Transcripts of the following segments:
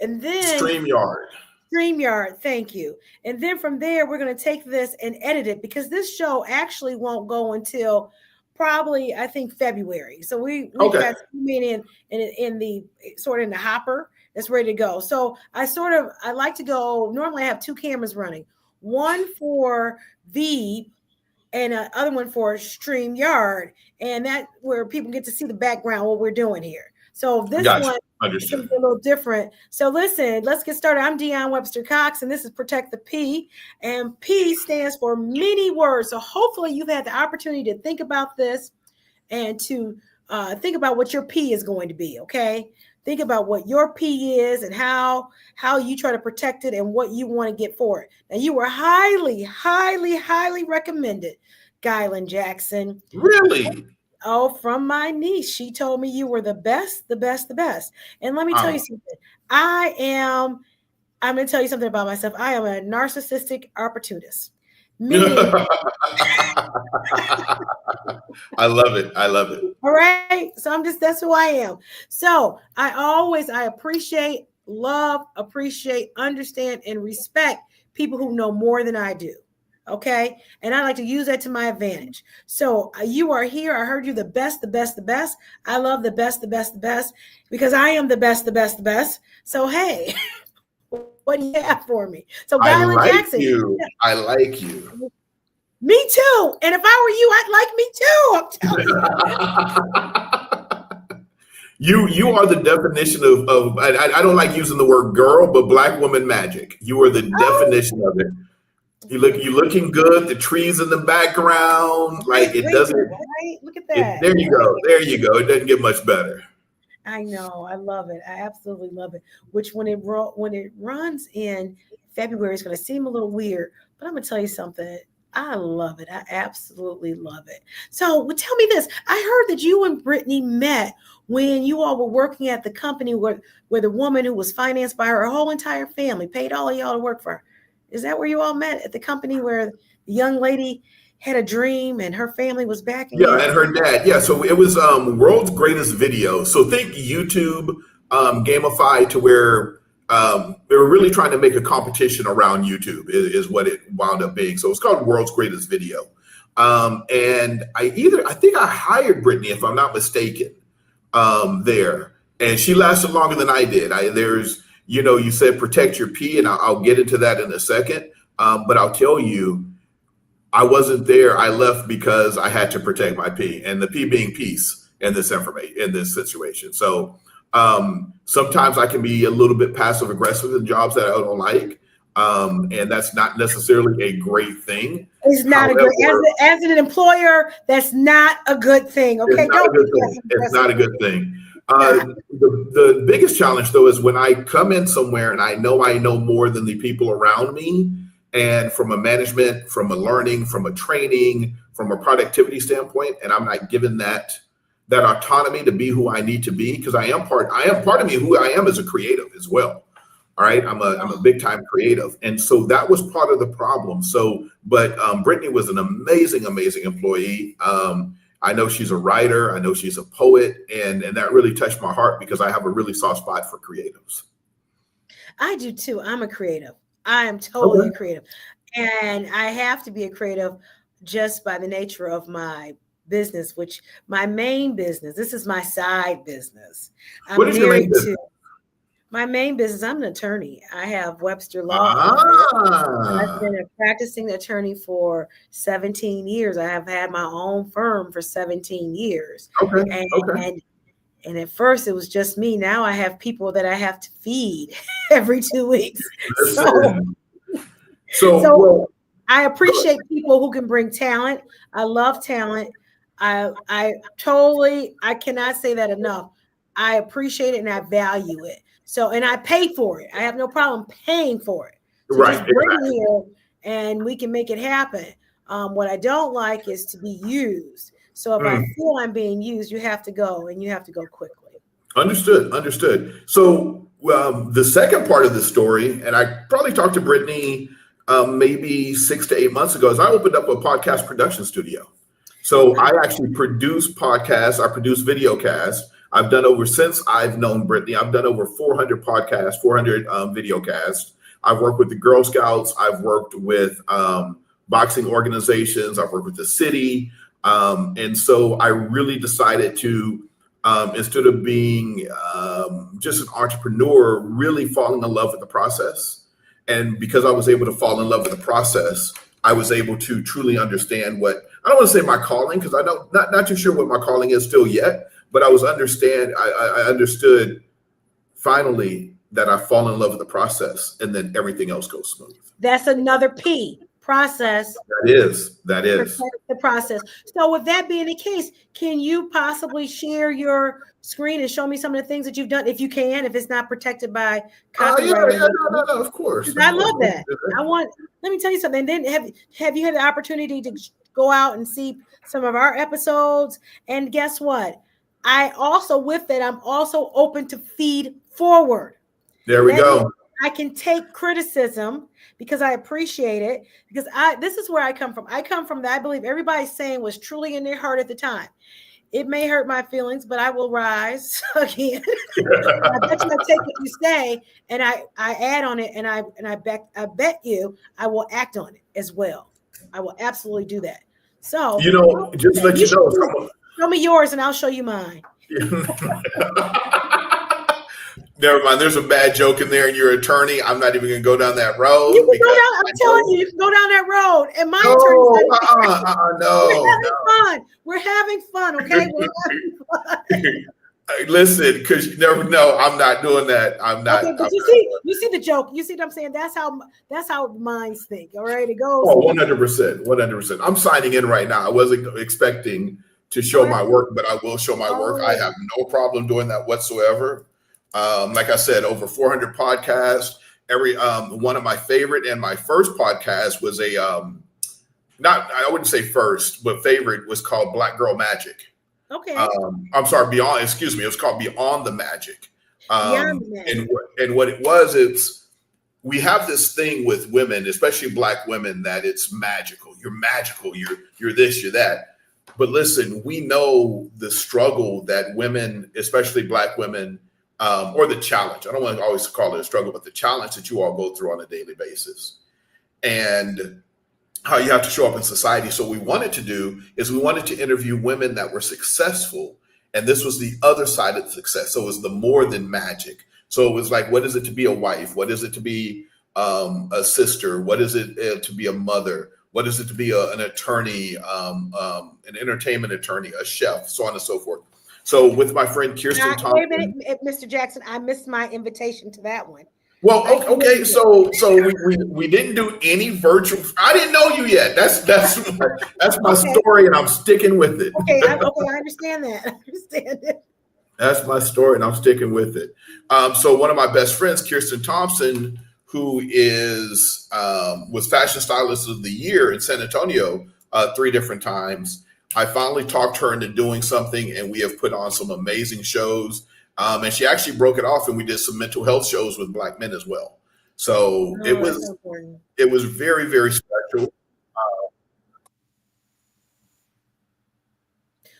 And then StreamYard, thank you. And then from there, we're going to take this and edit it because this show actually won't go until probably, I think, February. So we've got in the sort of in the hopper that's ready to go. So I like to go, normally I have 2 cameras running, one for Veep and another one for StreamYard. And that where people get to see the background, what we're doing here. So this one is a little different. So listen, let's get started. I'm Deon Webster Cox, and this is Protect the P. And P stands for many words. So hopefully you've had the opportunity to think about this and to think about what your P is going to be, okay? Think about what your P is and how you try to protect it and what you want to get for it. Now, you were highly, highly, highly recommended, Gylon Jackson. Really? Oh, from my niece. She told me you were the best, the best, the best. And let me tell you something. I'm going to tell you something about myself. I am a narcissistic opportunist. Meaning, I love it. I love it. All right. So that's who I am. So I appreciate, love, understand, and respect people who know more than I do. Okay. And I like to use that to my advantage. So you are here. I heard you the best, the best, the best. I love the best, the best, the best, because I am the best, the best, the best. So, hey, what do you have for me? So Gylon Jackson. I like you. Me too. And if I were you, I'd like me too. I'm telling you. You are the definition of I don't like using the word girl, but Black woman magic. You are the definition of it. You looking good. The trees in the background, like it doesn't. Right? Look at that. There you go. It doesn't get much better. I know. I love it. I absolutely love it. Which when it runs in February, it's going to seem a little weird, but I'm going to tell you something. I love it. I absolutely love it. So tell me this. I heard that you and Brittany met when you all were working at the company where the woman who was financed by her whole entire family paid all of y'all to work for her. Is that where you all met, at the company where the young lady had a dream and her family was backing it? Yeah, and her dad. Yeah, so it was world's greatest video. So think YouTube gamified to where they were really trying to make a competition around YouTube is what it wound up being. So it's called World's Greatest Video. And I think I hired Brittany, if I'm not mistaken, there. And she lasted longer than I did. You said protect your P, and I'll get into that in a second. But I'll tell you, I wasn't there. I left because I had to protect my P, and the P being peace in this situation. So sometimes I can be a little bit passive aggressive in jobs that I don't like. And that's not necessarily a great thing. It's not a good, as an employer, that's not a good thing. Okay. It's not a good thing. The biggest challenge though is when I come in somewhere and I know more than the people around me, and from a management, from a learning, from a training, from a productivity standpoint, and I'm not given that autonomy to be who I need to be, because I am part of me who I am as a creative as well. All right, I'm a big time creative, and so that was part of the problem. So, but Brittany was an amazing employee. I know she's a writer. I know she's a poet, and that really touched my heart because I have a really soft spot for creatives. I do too. I'm a creative. I am totally creative, and I have to be a creative just by the nature of my business, which my main business. This is my side business. What is your main business? My main business, I'm an attorney. I have Webster Law. I've been a practicing attorney for 17 years. I have had my own firm for 17 years. And at first it was just me. Now I have people that I have to feed every 2 weeks. So I appreciate people who can bring talent. I love talent. I cannot say that enough. I appreciate it and I value it. So, and I pay for it. I have no problem paying for it. So right. Just bring it here and we can make it happen. What I don't like is to be used. So if I feel I'm being used, you have to go, and you have to go quickly. Understood. So the second part of the story, and I probably talked to Brittany maybe 6 to 8 months ago, is I opened up a podcast production studio. So I actually produce podcasts. I produce video casts. I've done over, since I've known Brittany, I've done over 400 podcasts, 400 video casts. I've worked with the Girl Scouts. I've worked with boxing organizations. I've worked with the city. And so I really decided to, instead of being just an entrepreneur, really falling in love with the process. And because I was able to fall in love with the process, I was able to truly understand what, I don't want to say my calling, because not too sure what my calling is still yet, but I understood finally that I fall in love with the process, and then everything else goes smooth. That's another P, process. That is the process. So with that being the case, can you possibly share your screen and show me some of the things that you've done, if you can, if it's not protected by copyright? No, of course. I love that. Let me tell you something. Then have you had the opportunity to go out and see some of our episodes? And guess what? I'm also open to feed forward. There we go. I can take criticism because I appreciate it, because this is where I come from. I come from that I believe everybody's saying was truly in their heart at the time. It may hurt my feelings, but I will rise again. I bet you I take what you say and I add on it, and I bet you I will act on it as well. I will absolutely do that. So just let you know. Show me yours and I'll show you mine. Never mind. There's a bad joke in there, and you're an attorney. I'm not even going to go down that road. You can go down. I'm telling you, you can go down that road. And my attorney. No. We're having fun. Okay. We're having fun. Listen, because you never know. I'm not doing that. I'm not. Okay, but you see the joke. You see what I'm saying? That's how minds think. All right, it goes. Oh, 100%. I'm signing in right now. I wasn't expecting to show my work, but I will show my work. I have no problem doing that whatsoever. Like I said, over 400 podcasts. Every one of my favorite and my first podcast was I wouldn't say first, but favorite was called Black Girl Magic. Okay. I'm sorry, it was called Beyond the Magic. Beyond the Magic. And what it was, we have this thing with women, especially Black women, that it's magical. You're magical. You're this, you're that. But listen, we know the struggle that women, especially Black women, or the challenge. I don't want to always call it a struggle, but the challenge that you all go through on a daily basis, and how you have to show up in society. So what we wanted to do is we wanted to interview women that were successful, and this was the other side of the success. So it was the more than magic. So it was like, what is it to be a wife? What is it to be a sister? What is it to be a mother? What is it to be an attorney, an entertainment attorney, a chef, so on and so forth. So with my friend Kirsten Thompson. Wait a minute, Mr. Jackson, I missed my invitation to that one. Well, okay, so we didn't do any virtual. I didn't know you yet. That's my story, and I'm sticking with it. Okay, I understand that. I understand it. That's my story, and I'm sticking with it. So one of my best friends, Kirsten Thompson, who was Fashion Stylist of the Year in San Antonio 3 different times. I finally talked her into doing something, and we have put on some amazing shows. And she actually broke it off, and we did some mental health shows with Black men as well. So it was very, very special.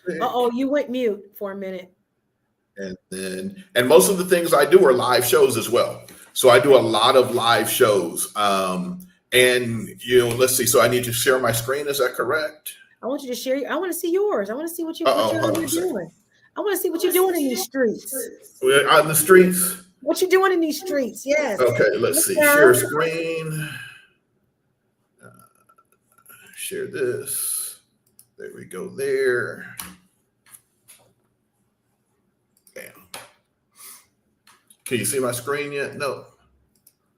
You went mute for a minute. And most of the things I do are live shows as well. So I do a lot of live shows. And let's see. So I need to share my screen. Is that correct? I want you to share. I want to see yours. I want to see what you're doing. I want to see what you're doing in these streets. We're on the streets. What you doing in these streets? Yes. Okay, let's see. Share screen. Share this. There we go there. Bam. Can you see my screen yet? No.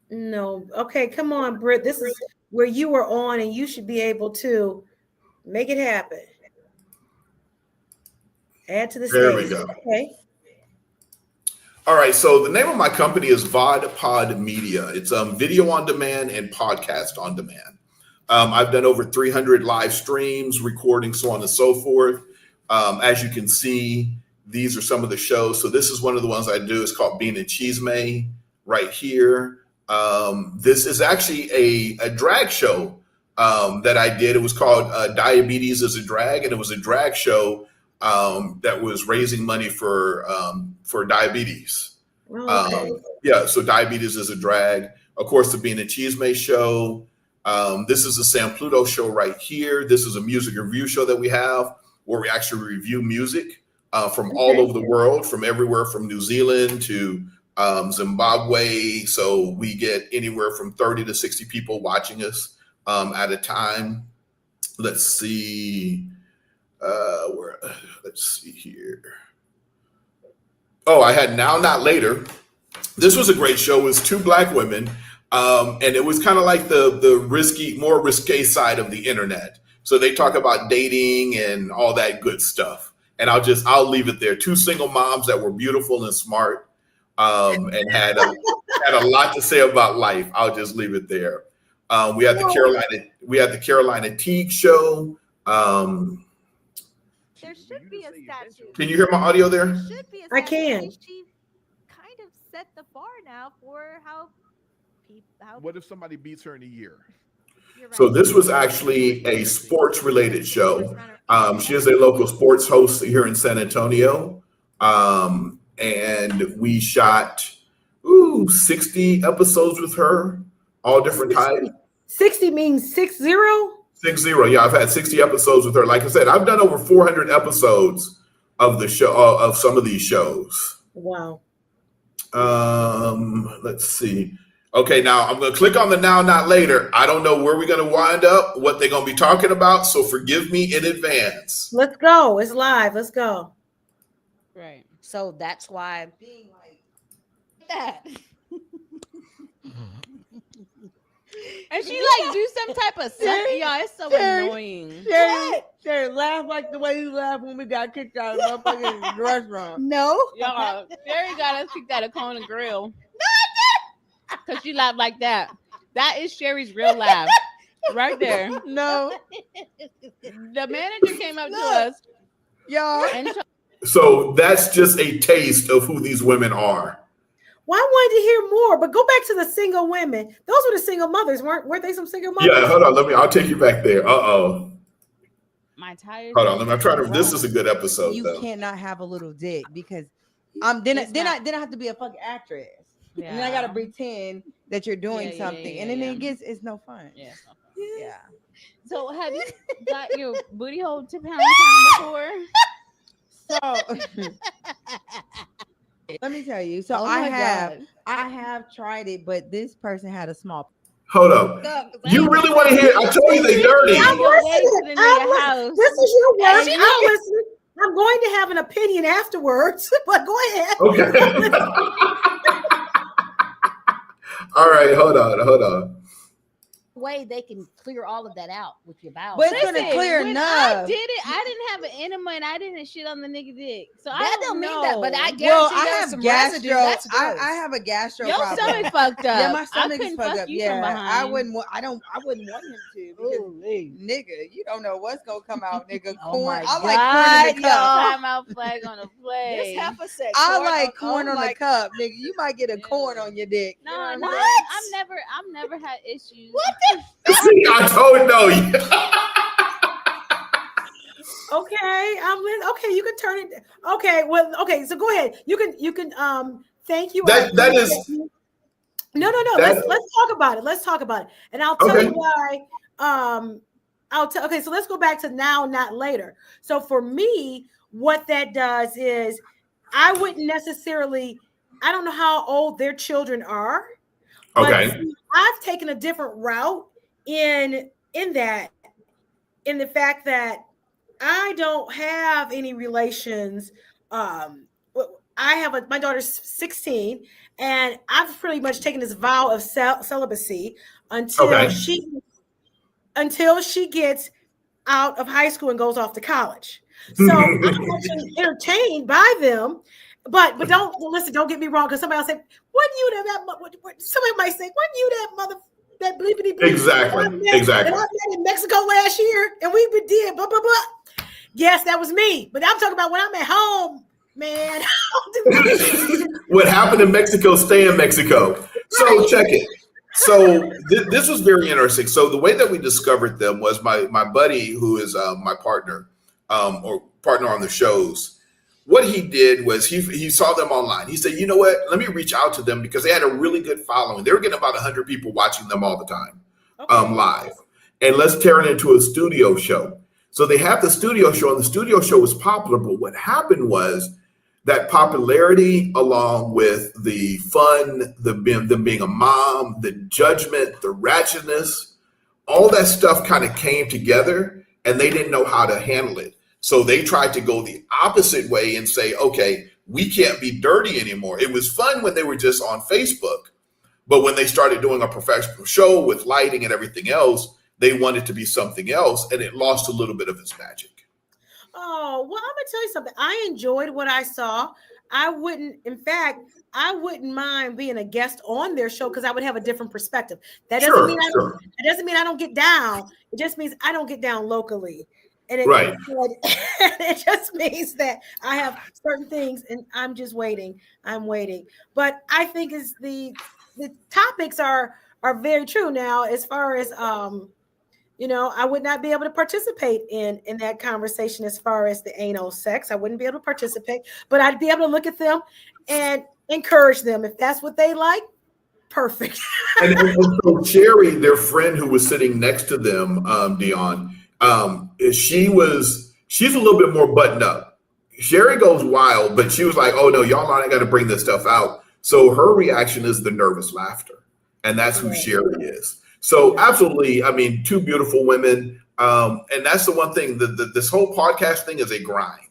No. Okay, come on, Britt. This is where you were on, and you should be able to make it happen. Add to the stage. There we go. Okay. All right. So the name of my company is VOD Pod Media. It's video on demand and podcast on demand. I've done over 300 live streams, recordings, so on and so forth. As you can see, these are some of the shows. So this is one of the ones I do. It's called Bean and Cheesemay right here. This is actually a drag show that I did. It was called Diabetes is a Drag, and it was a drag show that was raising money for diabetes. Okay. Yeah, so diabetes is a drag. Of course, the Bean and Cheesemate show. This is a Sam Pluto show right here. This is a music review show that we have where we actually review music from all over the world, from everywhere from New Zealand to Zimbabwe. So we get anywhere from 30 to 60 people watching us at a time. Let's see. Let's see here. Oh, I had Now Not Later. This was a great show. It was two Black women. And it was kind of like the more risque side of the internet. So they talk about dating and all that good stuff. And I'll leave it there. Two single moms that were beautiful and smart, and had a lot to say about life. I'll just leave it there. We had the Carolina Teague show. There should be a statue. Can you hear my audio there? There should be a statue. I can. She kind of set the bar now for how. What if somebody beats her in a year? Right. So this was actually a sports-related show. She is a local sports host here in San Antonio, and we shot 60 episodes with her, all different types. 60 means 60? 60, yeah. I've had 60 episodes with her. Like I said, I've done over 400 episodes of the show, of some of these shows. Wow. Let's see. Okay, now I'm going to click on the Now Not Later. I don't know where we're going to wind up, what they're going to be talking about, so forgive me in advance. Let's go. It's live. Let's go. Right. So that's why being like that. And she like do some type of something. Y'all, it's so annoying. Sherry, laugh like the way you laugh when we got kicked out of the motherfucking restaurant. No. Y'all, Sherry got us kicked out of Kona Grill. Because she laughed like that. That is Sherry's real laugh. Right there. No. The manager came up to us. Y'all. And So that's just a taste of who these women are. Well, I wanted to hear more, but go back to the single women. Those were the single mothers, weren't they? Some single mothers. Yeah, hold on. I'll take you back there. my tires. Hold on. I'm trying to. This is a good episode. You cannot have a little dick because then I have to be a fucking actress. Yeah. And then I gotta pretend that you're doing something, and then it's no fun. Yeah, it's not fun. Yeah. So have you got your booty hole to pound before? So let me tell you. So I have tried it, but this person had a small. Hold up. You really want to hear? I told you they dirty. I'm listening. This is your work. I'm listening. I'm going to have an opinion afterwards, but go ahead. Okay. All right, hold on. Way they can clear all of that out with your bowels. But it's gonna clear when enough. I did it. I didn't have an enema and I didn't shit on the nigga dick. So that I don't mean know. that, but I guarantee Well, I there's have some gastro. residue. That's I gross. have a gastro Your problem. stomach fucked up. Yeah, my stomach is couldn't fucked fuck up. you from Yeah, behind. I wouldn't want him to because nigga, you don't know what's gonna come out, nigga. Oh Corn. my I like corn in the cup. Time out flag on the play. Just half a sec. I like corn on the cup, nigga. You might get a corn on your dick. No, You know no, what I've never had issues. What See, I told you. Okay, okay. You can turn it. Okay, well, okay. So go ahead. You can. Thank you. That is. No. Let's talk about it. Let's talk about it, and I'll tell you why. Okay, so let's go back to Now Not Later. So for me, what that does is, I wouldn't necessarily. I don't know how old their children are. Okay. But I've taken a different route in the fact that I don't have any relations. I have my daughter's 16, and I've pretty much taken this vow of celibacy until she gets out of high school and goes off to college. So I'm actually entertained by them, but don't listen. Don't get me wrong, because somebody will say, "Wasn't you that?" Somebody might say, "Wasn't you that mother?" That bleepity bleep. Exactly. And I met in Mexico last year, and we did blah blah blah. Yes, that was me. But I'm talking about when I'm at home, man. What happened in Mexico, stay in Mexico. So check it. So this was very interesting. So the way that we discovered them was my buddy, who is my partner. or partner on the shows. What he did was he saw them online. He said, you know what? Let me reach out to them because they had a really good following. They were getting about 100 people watching them all the time, live. And let's tear it into a studio show. So they have the studio show, and the studio show was popular. But what happened was that popularity, along with the fun, them being a mom, the judgment, the ratchetness, all that stuff kind of came together, and they didn't know how to handle it. So they tried to go the opposite way and say, okay, we can't be dirty anymore. It was fun when they were just on Facebook, but when they started doing a professional show with lighting and everything else, they wanted to be something else, and it lost a little bit of its magic. Oh, well, I'm gonna tell you something. I enjoyed what I saw. I wouldn't mind being a guest on their show because I would have a different perspective. That doesn't mean it doesn't mean I don't get down. It just means I don't get down locally. And it just means that I have certain things and I'm just waiting. I'm waiting. But I think the topics are very true. Now, as far as I would not be able to participate in that conversation as far as the anal sex. I wouldn't be able to participate, but I'd be able to look at them and encourage them. If that's what they like, perfect. and so Sherry, their friend who was sitting next to them, Dion, she's a little bit more buttoned up. Sherry goes wild, but she was like, oh no, y'all I got to bring this stuff out. So her reaction is the nervous laughter. And that's who Sherry is. So absolutely, I mean, two beautiful women. And that's the one thing, this whole podcast thing is a grind.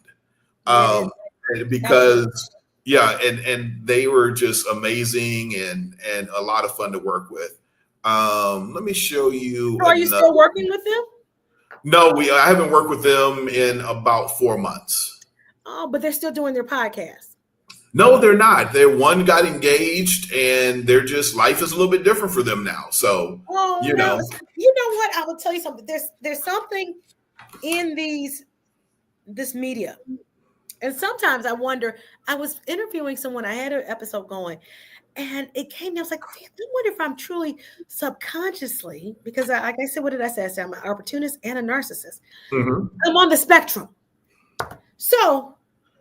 Because and they were just amazing and a lot of fun to work with. Let me show you. So are you still working with them? No, I haven't worked with them in about 4 months. Oh, but they're still doing their podcast. No, they're not. One got engaged, and they're just life is a little bit different for them now. So, you know what? I will tell you something. There's something in this media, and sometimes I wonder. I was interviewing someone. I had an episode going, and it came. I was like, I wonder if I'm truly subconsciously, because like I said, what did I say? I said I'm an opportunist and a narcissist. Mm-hmm. I'm on the spectrum. So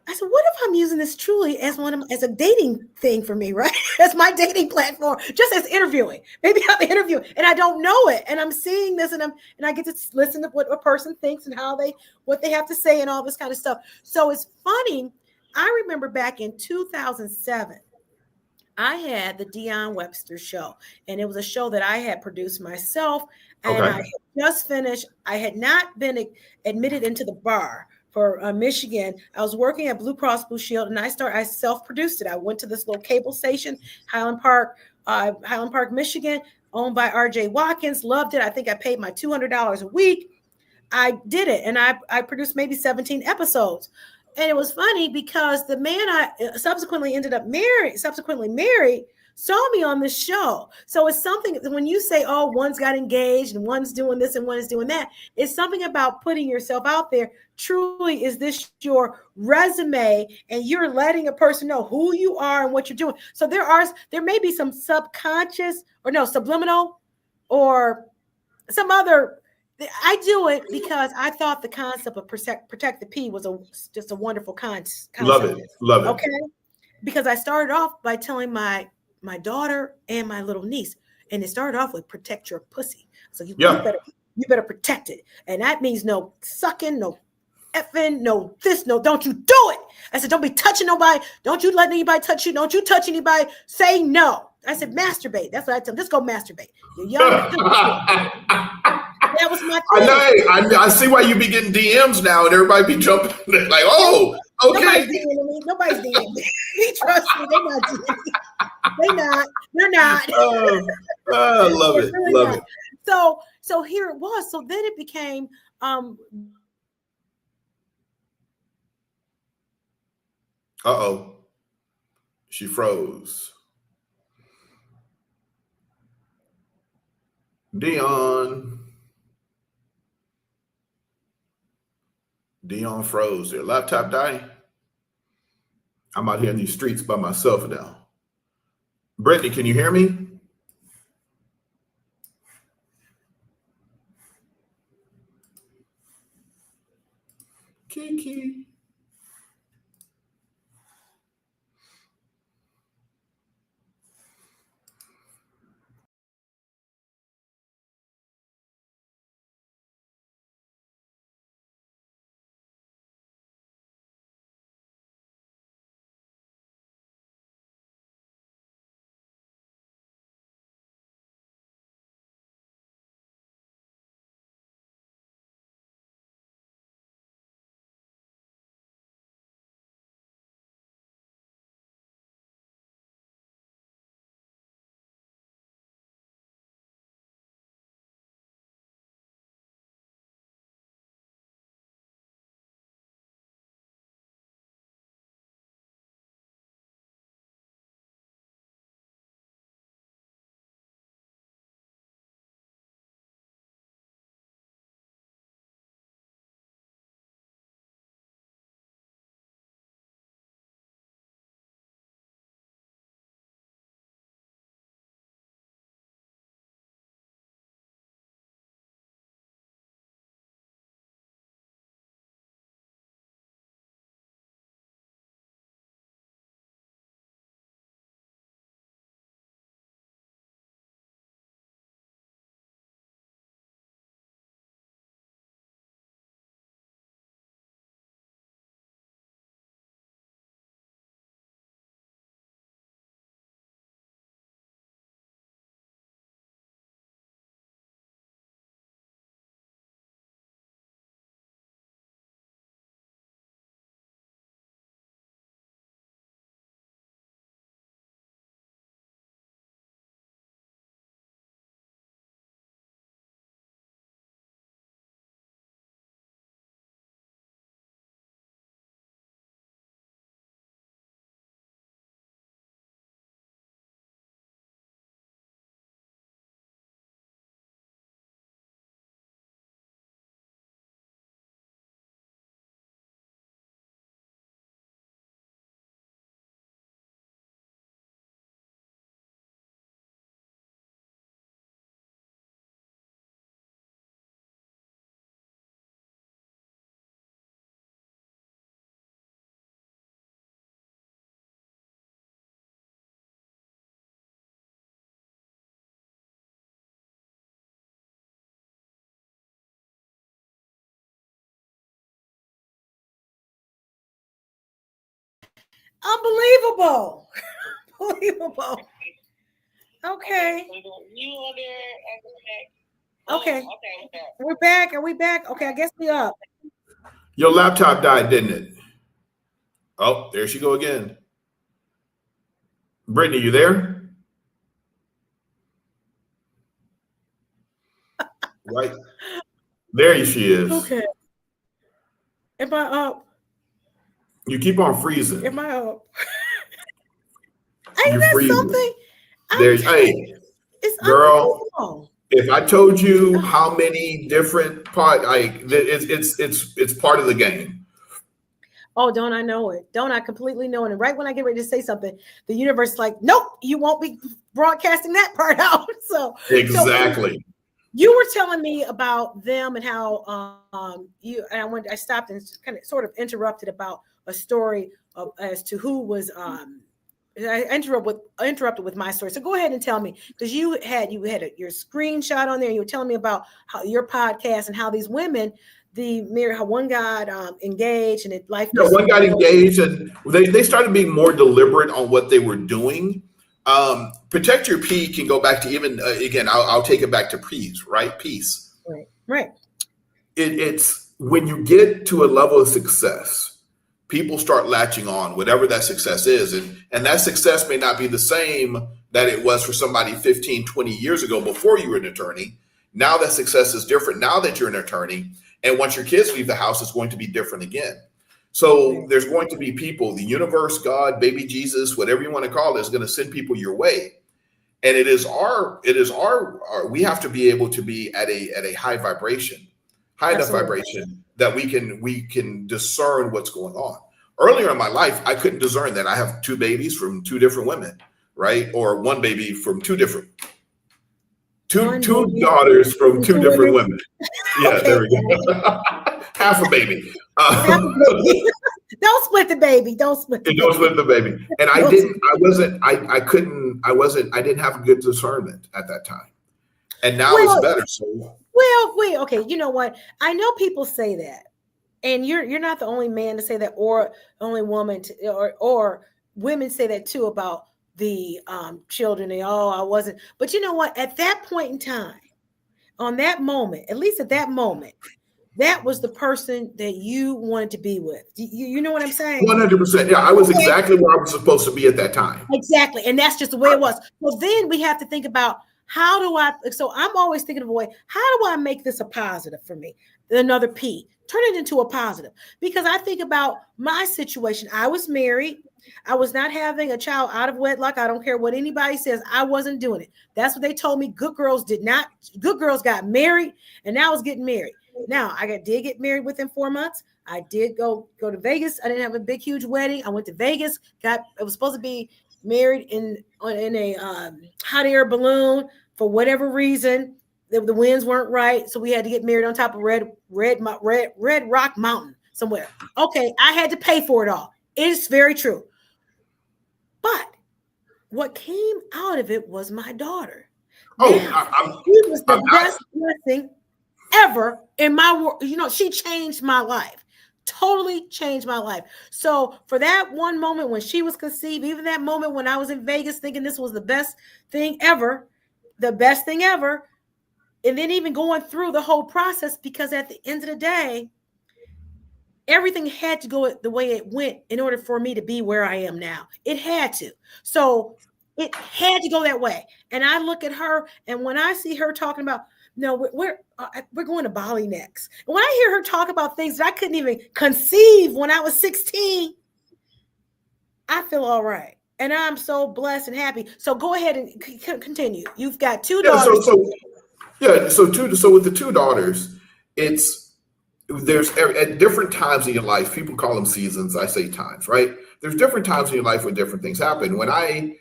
I said, what if I'm using this truly as a dating thing for me, right? As my dating platform, just as interviewing. Maybe I'm interviewing and I don't know it. And I'm seeing this and I get to listen to what a person thinks and what they have to say and all this kind of stuff. So it's funny. I remember back in 2007, I had the Dion Webster show, and it was a show that I had produced myself. And I had just finished. I had not been admitted into the bar for Michigan. I was working at Blue Cross Blue Shield, and I self-produced it. I went to this little cable station, Highland Park, Michigan, owned by R.J. Watkins. Loved it. I think I paid my $200 a week. I did it, and I produced maybe 17 episodes. And it was funny because the man I subsequently married, saw me on this show. So it's something when you say, oh, one's got engaged and one's doing this and one is doing that, it's something about putting yourself out there. Truly, is this your resume? And you're letting a person know who you are and what you're doing. So there may be some subliminal or some other. I do it because I thought the concept of protect the P was just a wonderful concept. Love it. Okay. Because I started off by telling my daughter and my little niece, and it started off with protect your pussy. So you better protect it. And that means no sucking, no effing, no this, no, don't you do it. I said, don't be touching nobody. Don't you let anybody touch you. Don't you touch anybody. Say no. I said, masturbate. That's what I tell them. Just go masturbate. You're young. That was my thing. I see why you be getting DMs now and everybody be jumping like, oh, okay. Nobody's DMing me. Trust me, they're not DMing me. They're not. I love it. Really love it. So here it was. So then it became uh-oh. She froze. Dion froze. Their laptop dying. I'm out here in these streets by myself now. Brittany, can you hear me? Kiki. Unbelievable. Unbelievable. Okay. Okay. We're back. Are we back? Okay, I guess we up. Your laptop died, didn't it? Oh, there she go again. Brittany, you there? Right. There she is. Okay. Am I up? You keep on freezing. Am I up? Ain't You're that freezing. something? Hey, it's girl. If I told you how many different parts, it's part of the game. Oh, don't I know it? Don't I completely know it? And right when I get ready to say something, the universe is like, nope, you won't be broadcasting that part out. So exactly. So you were telling me about them and how I stopped and kind of sort of interrupted about a story as to who was I interrupted with my story. So go ahead and tell me, because you had your screenshot on there. And you were telling me about how your podcast and how these women, how one got engaged and life. Yeah, one got engaged, and they started being more deliberate on what they were doing. Protect your P can go back to even again. I'll take it back to peace, right? Peace. Right. It's when you get to a level of success, people start latching on whatever that success is. And that success may not be the same that it was for somebody 15, 20 years ago before you were an attorney. Now that success is different now that you're an attorney. And once your kids leave the house, it's going to be different again. So there's going to be people, the universe, God, baby Jesus, whatever you want to call it, is going to send people your way. And it is our we have to be able to be at a high vibration, high enough vibration that we can discern what's going on. Earlier in my life, I couldn't discern that. I have 2 babies from 2 different women, right? Or 1 baby from 2 different, two daughters from 2 different women. Yeah, okay. There we go. Half a baby. Don't split the baby. Don't split the baby. Don't split the baby. And I didn't have a good discernment at that time. And now it's better. So wait, okay. You know what? I know people say that. And you're not the only man to say that, or only woman or women say that too about the children. I wasn't. But you know what? At that point in time, on that moment, at least at that moment, that was the person that you wanted to be with. You know what I'm saying? 100%. Yeah, I was exactly where I was supposed to be at that time. Exactly. And that's just the way it was. So then we have to think about so I'm always thinking of a way, how do I make this a positive for me? Another P. Turn it into a positive, because I think about my situation. I was married. I was not having a child out of wedlock. I don't care what anybody says. I wasn't doing it. That's what they told me. Good girls did not. Good girls got married, and now I was getting married. Now did get married within 4 months. I did go to Vegas. I didn't have a big, huge wedding. I went to Vegas. I was supposed to be married in a hot air balloon. For whatever reason, the winds weren't right, so we had to get married on top of Red Rock Mountain somewhere. Okay, I had to pay for it all. It's very true. But what came out of it was my daughter. She was the best blessing ever in my world. You know, she changed my life. Totally changed my life. So for that one moment when she was conceived, even that moment when I was in Vegas thinking this was the best thing ever, and then even going through the whole process, because at the end of the day, everything had to go the way it went in order for me to be where I am now. It had to. So it had to go that way. And I look at her, and when I see her talking about, no, we're going to Bali next. And when I hear her talk about things that I couldn't even conceive when I was 16, I feel all right. And I'm so blessed and happy. So go ahead and continue. You've got two daughters. So with the two daughters, there's at different times in your life, people call them seasons. I say times, right? There's different times in your life where different things happen. When I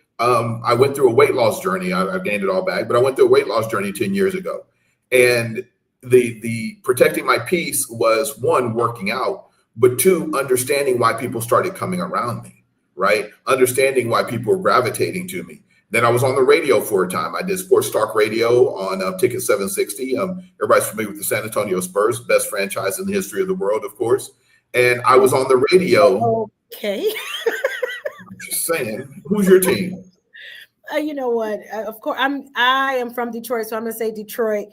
went through a weight loss journey, I gained it all back, but I went through a weight loss journey 10 years ago. And the protecting my peace was, one, working out, but two, understanding why people started coming around me, right? Understanding why people were gravitating to me. Then I was on the radio for a time. I did sports talk radio on Ticket 760. Everybody's familiar with the San Antonio Spurs, best franchise in the history of the world, of course. And I was on the radio. Okay. I'm just saying, who's your team? You know what? Of course, I am from Detroit, so I'm gonna say Detroit.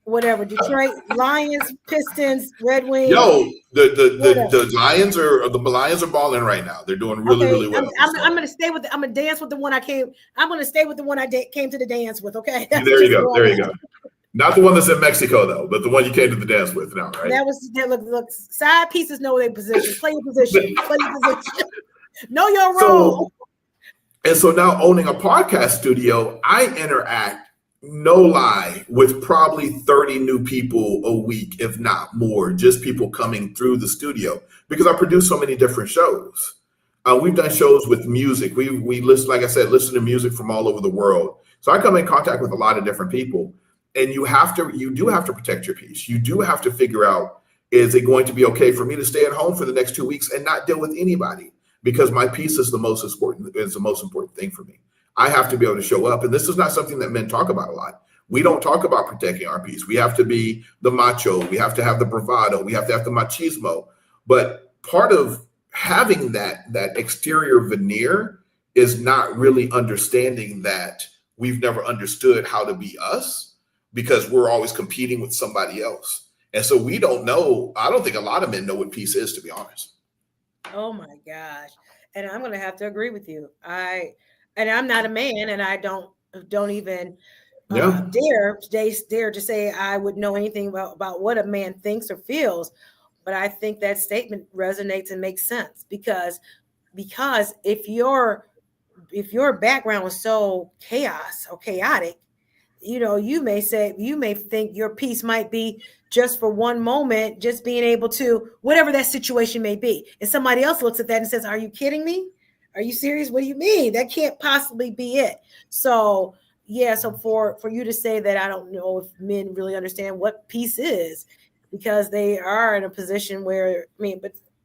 Whatever, Detroit Lions, Pistons, Red Wings. Yo, the Lions are balling right now. They're doing really well. I'm gonna stay with. I'm gonna dance with the one I came. I'm gonna stay with the one I came to the dance with. Okay. There you go. Not the one that's in Mexico though, but the one you came to the dance with now, right? That was look. Side pieces know their position. Play your position. Play your position. Know your role. So now owning a podcast studio, I interact, no lie, with probably 30 new people a week, if not more, just people coming through the studio, because I produce so many different shows. We've done shows with music. We listen, like I said, listen to music from all over the world. So I come in contact with a lot of different people, and you do have to protect your peace. You do have to figure out, is it going to be okay for me to stay at home for the next 2 weeks and not deal with anybody? Because my peace is the most important thing for me. I have to be able to show up. And this is not something that men talk about a lot. We don't talk about protecting our peace. We have to be the macho. We have to have the bravado. We have to have the machismo. But part of having that exterior veneer is not really understanding that we've never understood how to be us, because we're always competing with somebody else. And so we don't know. I don't think a lot of men know what peace is, to be honest. Oh my gosh. And I'm going to have to agree with you. I'm not a man, and I don't even dare to say I would know anything about what a man thinks or feels. But I think that statement resonates and makes sense, because if your background was so chaotic, you may think your peace might be just for one moment, just being able to, whatever that situation may be. And somebody else looks at that and says, "Are you kidding me? Are you serious? What do you mean? That can't possibly be it." So yeah, so for you to say that, I don't know if men really understand what peace is, because they are in a position where,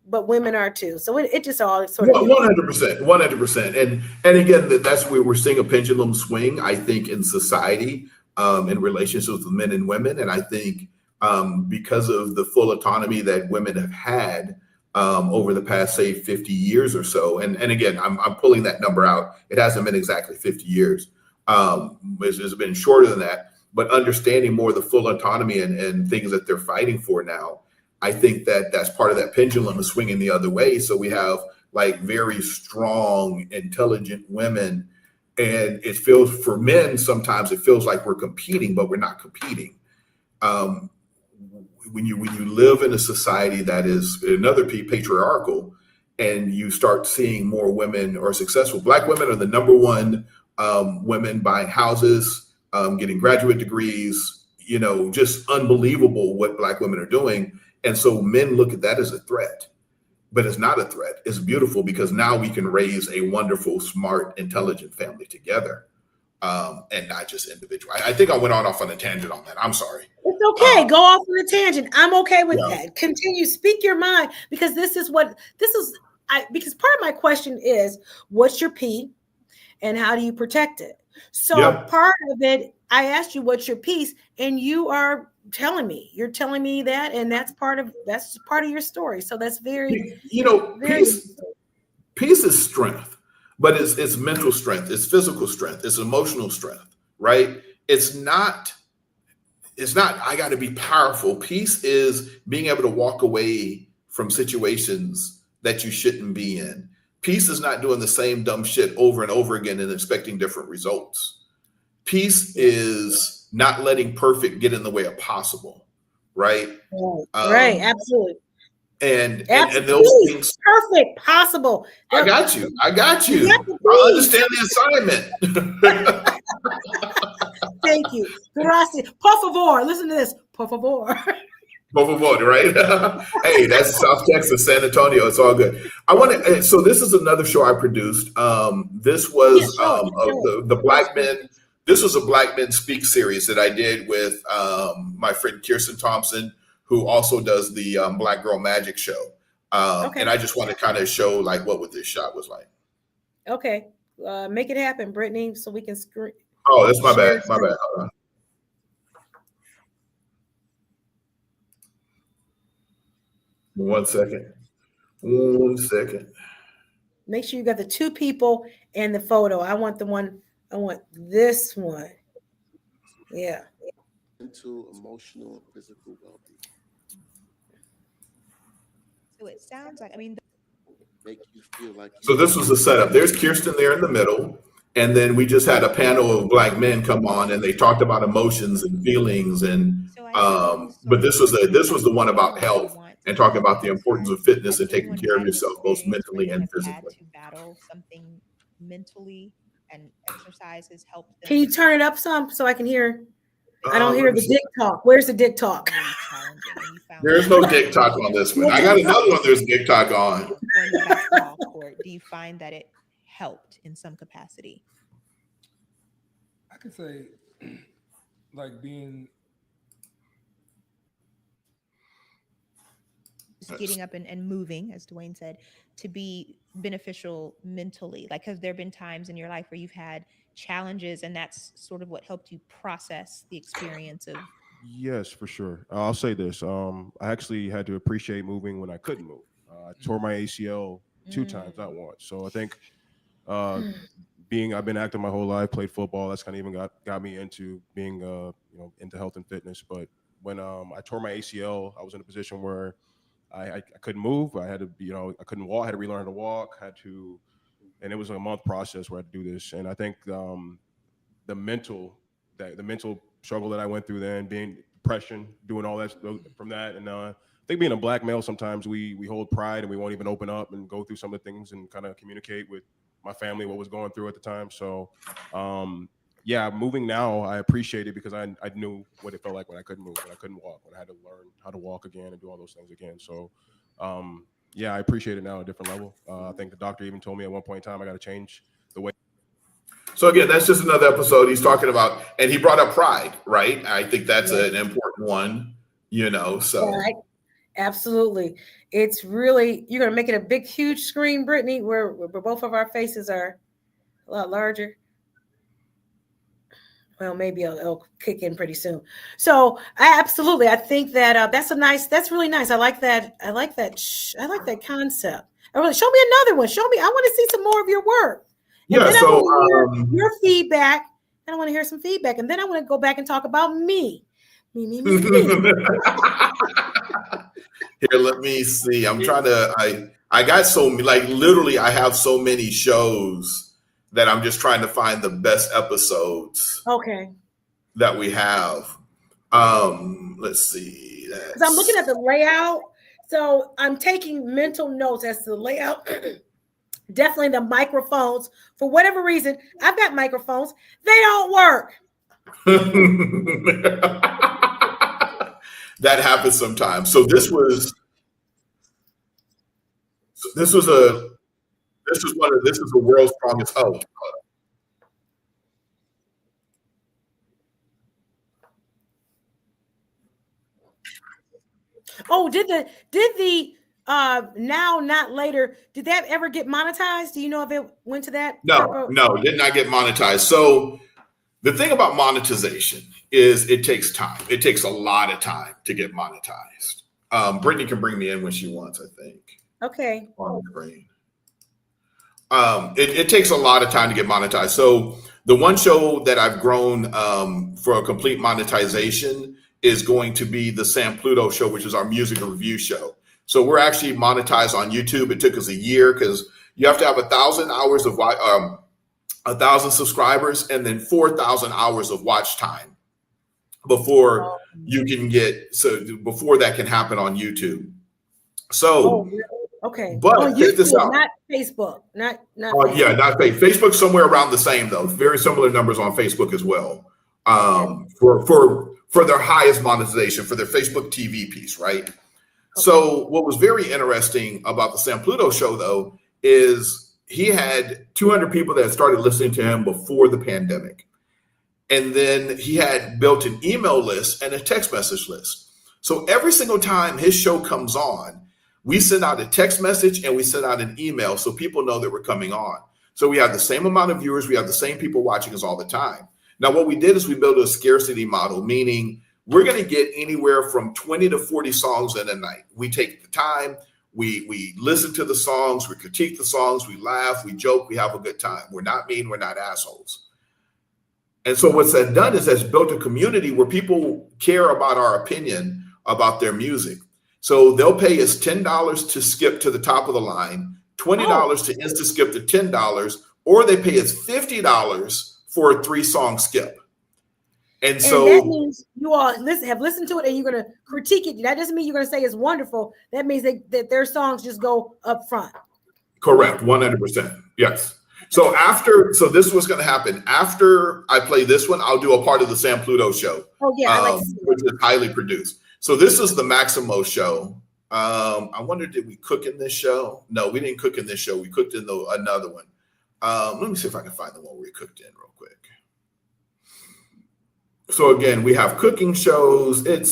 but women are too. So it just all sort of 100%. And again, that's where we're seeing a pendulum swing, I think, in society, in relationships with men and women. And I think because of the full autonomy that women have had over the past, say, 50 years or so. And again, I'm pulling that number out. It hasn't been exactly 50 years. It's been shorter than that. But understanding more the full autonomy and things that they're fighting for now, I think that's part of that pendulum is swinging the other way. So we have like very strong, intelligent women. And it feels, for men, sometimes it feels like we're competing, but we're not competing. When you live in a society that is another patriarchal, and you start seeing more women are successful. Black women are the number one women buying houses, getting graduate degrees, just unbelievable what Black women are doing. And so men look at that as a threat, but it's not a threat. It's beautiful because now we can raise a wonderful, smart, intelligent family together, and not just individual. I think I went off on a tangent on that. I'm sorry. It's okay. Go off on a tangent. I'm okay with that. Continue. Speak your mind, because because part of my question is, what's your P and how do you protect it? So part of it, I asked you, what's your piece? And you're telling me that, and that's part of your story. So that's very, very peace is strength, but it's mental strength, it's physical strength, it's emotional strength, right? It's not, I got to be powerful. Peace is being able to walk away from situations that you shouldn't be in. Peace is not doing the same dumb shit over and over again and expecting different results. Peace is not letting perfect get in the way of possible, right? Right, absolutely. And those things, perfect, possible. I got you. I understand the assignment. Thank you. Gracias. Por favor. Listen to this. Por favor. Por favor, right? Hey, that's South Texas, San Antonio. It's all good. So this is another show I produced. This was the Black Men. This was a Black Men Speak series that I did with my friend Kirsten Thompson, who also does the Black Girl Magic show. And I just want to kind of show like what this shot was like. Okay. Make it happen, Brittany, so we can screen. Oh, that's my bad. My bad. Hold on. One second. Make sure you got the two people and the photo. I want this one. Yeah. Mental, emotional, and physical well-being. So it sounds like, make you feel like. So this was the setup. There's Kirsten there in the middle. And then we just had a panel of Black men come on, and they talked about emotions and feelings, and but this was the one about health and talking about the importance of fitness and taking care of yourself, both mentally and physically. To battle something mentally, and exercise has helped them. Can you turn it up some so I can hear? I don't hear the dick talk. Where's the dick talk? There's no dick talk on this one. I got another one. There's dick talk on. Do you find that it helped in some capacity? I could say, like being just getting up and moving, as Dwayne said, to be beneficial mentally. Like, have there been times in your life where you've had challenges and that's sort of what helped you process the experience of? Yes, for sure. I'll say this. I actually had to appreciate moving when I couldn't move. I tore my ACL 2 times, not once. So I think I've been active my whole life, played football. That's kind of even got me into being, into health and fitness. But when I tore my ACL, I was in a position where I couldn't move. I had to, I couldn't walk. I had to relearn to walk. And it was a month process where I had to do this. And I think the mental struggle that I went through then, being depression, doing all that from that, and I think being a Black male, sometimes we hold pride and we won't even open up and go through some of the things and kind of communicate with my family what was going through at the time. So moving now, I appreciate it because I knew what it felt like when I couldn't move, when I couldn't walk, when I had to learn how to walk again and do all those things again. So I appreciate it now at a different level. I think the doctor even told me at one point in time I got to change the way. So again, that's just another episode he's talking about, and he brought up pride, right? I think that's an important one. So. Right. Absolutely. It's really, you're going to make it a big, huge screen, Brittany, where both of our faces are a lot larger. Well, maybe it'll kick in pretty soon. So I think that that's really nice. I like that concept. Show me another one. Show me. I want to see some more of your work. And then I want to hear your feedback. And I want to hear some feedback. And then I want to go back and talk about me. Me. Here, let me see. I'm trying to, I got literally I have so many shows that I'm just trying to find the best episodes. Okay. That we have. Let's see. Because I'm looking at the layout. So I'm taking mental notes as to the layout. Definitely the microphones. For whatever reason, I've got microphones. They don't work. That happens sometimes. So this was the world's strongest hoe. Oh, did the now not later, did that ever get monetized? Do you know if it went to that? No, did not get monetized. So the thing about monetization is it takes time. It takes a lot of time to get monetized. Brittany can bring me in when she wants, I think. Okay. On the screen. It takes a lot of time to get monetized. So the one show that I've grown for a complete monetization is going to be the Sam Pluto show, which is our music review show. So we're actually monetized on YouTube. It took us a year because you have to have 1,000 hours of 1,000 subscribers and then 4,000 hours of watch time before you can before that can happen on YouTube. So, okay, but on YouTube, not Facebook, not Facebook. Yeah, not Facebook. Facebook's somewhere around the same though. Very similar numbers on Facebook as well. For their highest monetization for their Facebook TV piece, right? Okay. So what was very interesting about the Sam Pluto show though is he had 200 people that started listening to him before the pandemic. And then he had built an email list and a text message list. So every single time his show comes on, we send out a text message and we send out an email so people know that we're coming on. So we have the same amount of viewers. We have the same people watching us all the time. Now, what we did is we built a scarcity model, meaning we're going to get anywhere from 20 to 40 songs in a night. We take the time, we listen to the songs, we critique the songs, we laugh, we joke, we have a good time. We're not mean, we're not assholes. And so what's that done is that's built a community where people care about our opinion about their music. So they'll pay us $10 to skip to the top of the line, $20 to insta skip to $10, or they pay us $50 for a 3-song skip. And so that means you all have listened to it and you're going to critique it. That doesn't mean you're going to say it's wonderful. That means that their songs just go up front. Correct. 100%. Yes. So this is what's going to happen. After I play this one, I'll do a part of the Sam Pluto show. Oh, yeah. I like which is highly produced. So this is the Maximo show. I wonder, did we cook in this show? No, we didn't cook in this show. We cooked in another one. Let me see if I can find the one we cooked in real quick. So again, we have cooking shows. I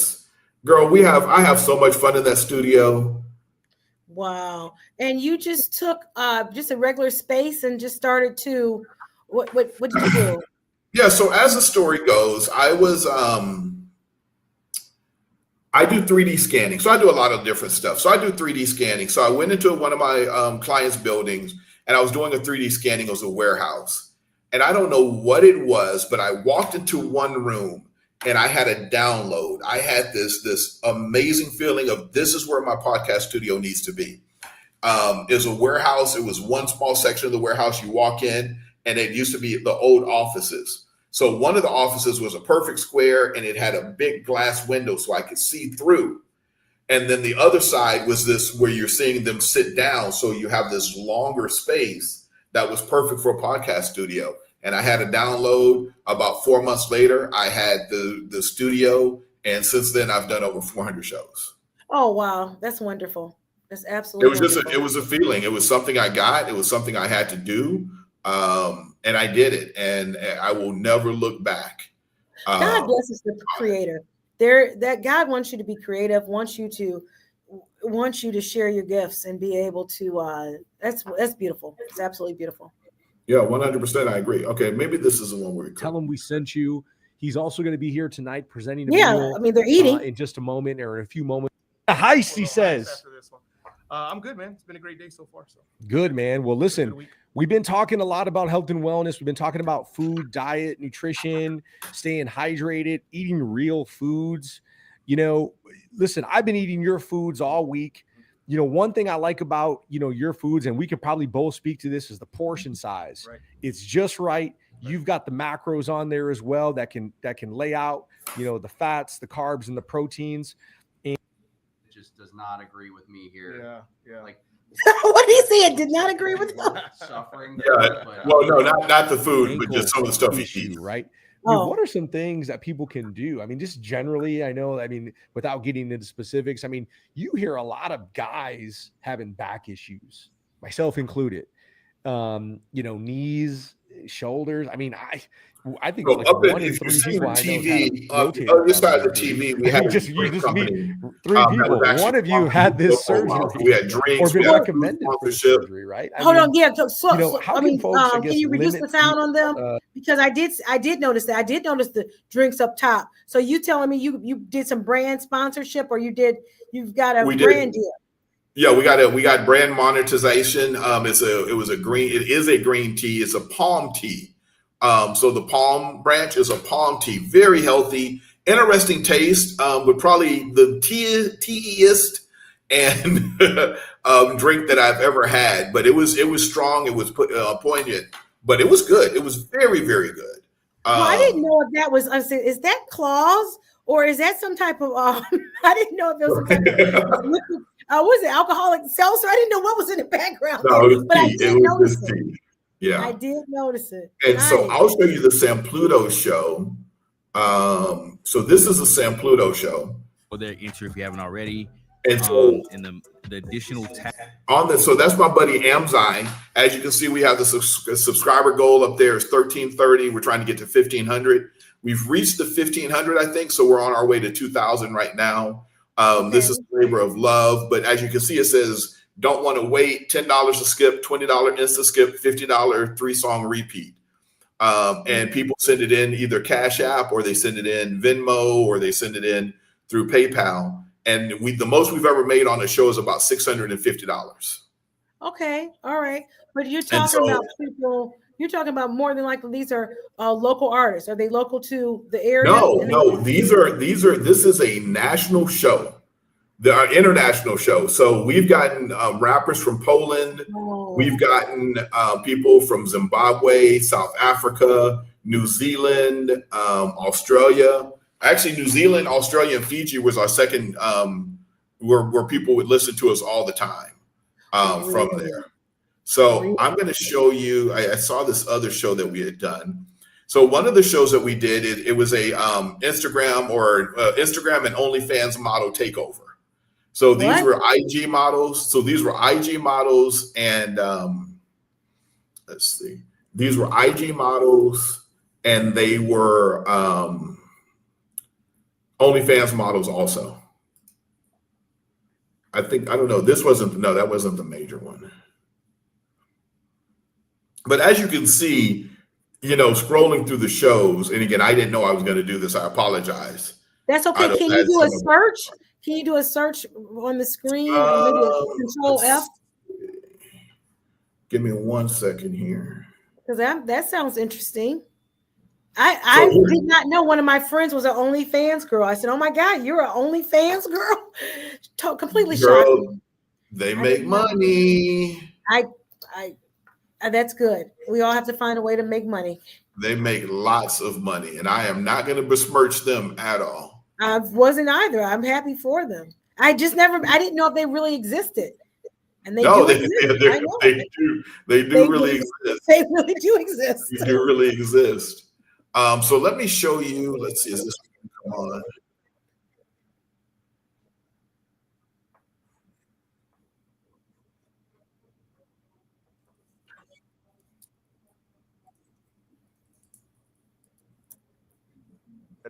have so much fun in that studio. Wow. And you just took just a regular space and just started to, what did you do? Yeah, so as the story goes, I do 3D scanning. So I do a lot of different stuff. So I do 3D scanning. So I went into one of my clients' buildings and I was doing a 3D scanning. It was a warehouse. And I don't know what it was, but I walked into one room and I had a download. I had this amazing feeling of this is where my podcast studio needs to be. It was a warehouse. It was one small section of the warehouse. You walk in and it used to be the old offices. So one of the offices was a perfect square and it had a big glass window so I could see through. And then the other side was this where you're seeing them sit down. So you have this longer space that was perfect for a podcast studio. And I had a download. About 4 months later, I had the studio. And since then, I've done over 400 shows. Oh, wow. That's wonderful. That's absolutely wonderful. It was a feeling. It was something I got. It was something I had to do. And I did it. And I will never look back. God blesses the creator. that God wants you to be creative, wants you to share your gifts and be able to that's beautiful. It's absolutely beautiful. Yeah, 100%. I agree. Okay, maybe this is the one where tell him we sent you. He's also going to be here tonight presenting a meal. I mean, they're eating in just a moment or in a few moments. Heist, he says. I'm good, man. It's been a great day so far. So good, man. Well, listen, we've been talking a lot about health and wellness. We've been talking about food, diet, nutrition, staying hydrated, eating real foods. Listen, I've been eating your foods all week. One thing I like about, your foods, and we could probably both speak to this, is the portion size. Right. It's just right. You've got the macros on there as well that can lay out, the fats, the carbs, and the proteins. And just does not agree with me here. Yeah. Like, what did he say? It did not agree with him. Suffering. Yeah. Well, no, not the food, but just some of the stuff he eats. Right. What are some things that people can do? I mean, just generally, without getting into specifics, you hear a lot of guys having back issues, myself included. Knees, shoulders. I think like one in three people I know on this side of the TV, we had just meet three people. One of you had this surgery. We had drinks. Or been recommended for surgery, right? Hold on, yeah. How can folks, can you reduce the sound on them? Because I did notice that. I did notice the drinks up top. So you telling me you did some brand sponsorship, or you've got a brand deal? Yeah, we got brand monetization. It is a green tea. It's a palm tea. So the palm branch is a palm tea, very healthy, interesting taste, but probably the teaiest and drink that I've ever had. But it was strong. It was poignant, but it was good. It was very, very good. Well, I didn't know if that was. Is that claws or is that some type of? I didn't know if there was some type of liquid. Was it alcoholic seltzer? I didn't know what was in the background. No, but I did notice it. Tea. Yeah, I did notice it. And so I'll show you the Sampluto show. So this is a Sampluto show. Go there, enter if you haven't already. And so in the additional tag on this, so that's my buddy Amzine. As you can see, we have the subscriber goal up there is 1,330. We're trying to get to 1,500. We've reached the 1,500, I think. So we're on our way to 2,000 right now. This is labor of love, but as you can see, it says don't want to wait. $10 to skip, $20 insta skip, $50 3-song repeat. And people send it in either Cash App or they send it in Venmo or they send it in through PayPal. And the most we've ever made on a show is about $650. Okay, all right, but you're talking about people. You're talking about more than likely these are local artists. Are they local to the area? No. This is a national show. The international show. So we've gotten rappers from Poland. We've gotten people from Zimbabwe, South Africa, New Zealand, Australia. Actually, New Zealand, Australia, and Fiji was our second where people would listen to us all the time from there. So I'm going to show you. I saw this other show that we had done. So one of the shows that we did, it was a Instagram and OnlyFans model takeover. So these were IG models. And let's see. These were IG models, and they were OnlyFans models also. I don't know. That wasn't the major one. But as you can see, scrolling through the shows, and again, I didn't know I was going to do this. I apologize. That's okay. Can you do a search? Can you do a search on the screen? Or maybe a Control F? Give me 1 second here. Because that sounds interesting. I did not know one of my friends was an OnlyFans girl. I said, "Oh my God, you're an OnlyFans girl!" Completely shocked. They make money. That's good. We all have to find a way to make money. They make lots of money, and I am not going to besmirch them at all. I wasn't either. I'm happy for them. I didn't know if they really existed. And they do really exist. They really do exist. They do really exist. So let me show you. Let's see. Is this come on?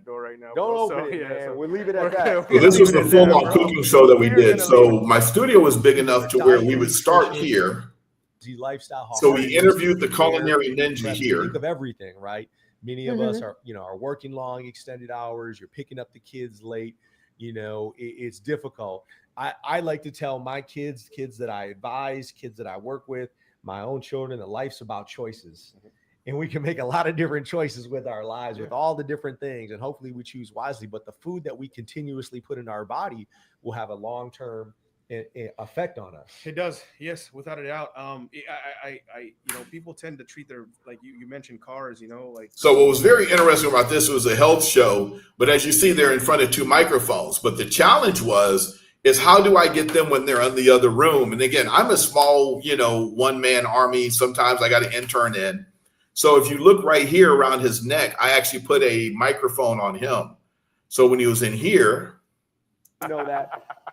door right now. Don't bro. open it, Yeah, man. We'll leave it at that. So this was the full-on cooking show that we did. So my studio was big enough to where we would start here. Lifestyle. So we interviewed the culinary ninja here. Think of everything, right? Many of us are, are working long, extended hours. You're picking up the kids late. It's difficult. I like to tell my kids that I advise, kids that I work with, my own children, that life's about choices. And we can make a lot of different choices with our lives, with all the different things. And hopefully we choose wisely. But the food that we continuously put in our body will have a long-term effect on us. It does, yes, without a doubt. People tend to treat their, like you mentioned, cars. So what was very interesting about this was a health show, but as you see, they're in front of 2 microphones. But the challenge is how do I get them when they're in the other room? And again, I'm a small, one-man army. Sometimes I got an intern in. So if you look right here around his neck, I actually put a microphone on him. So when he was in here,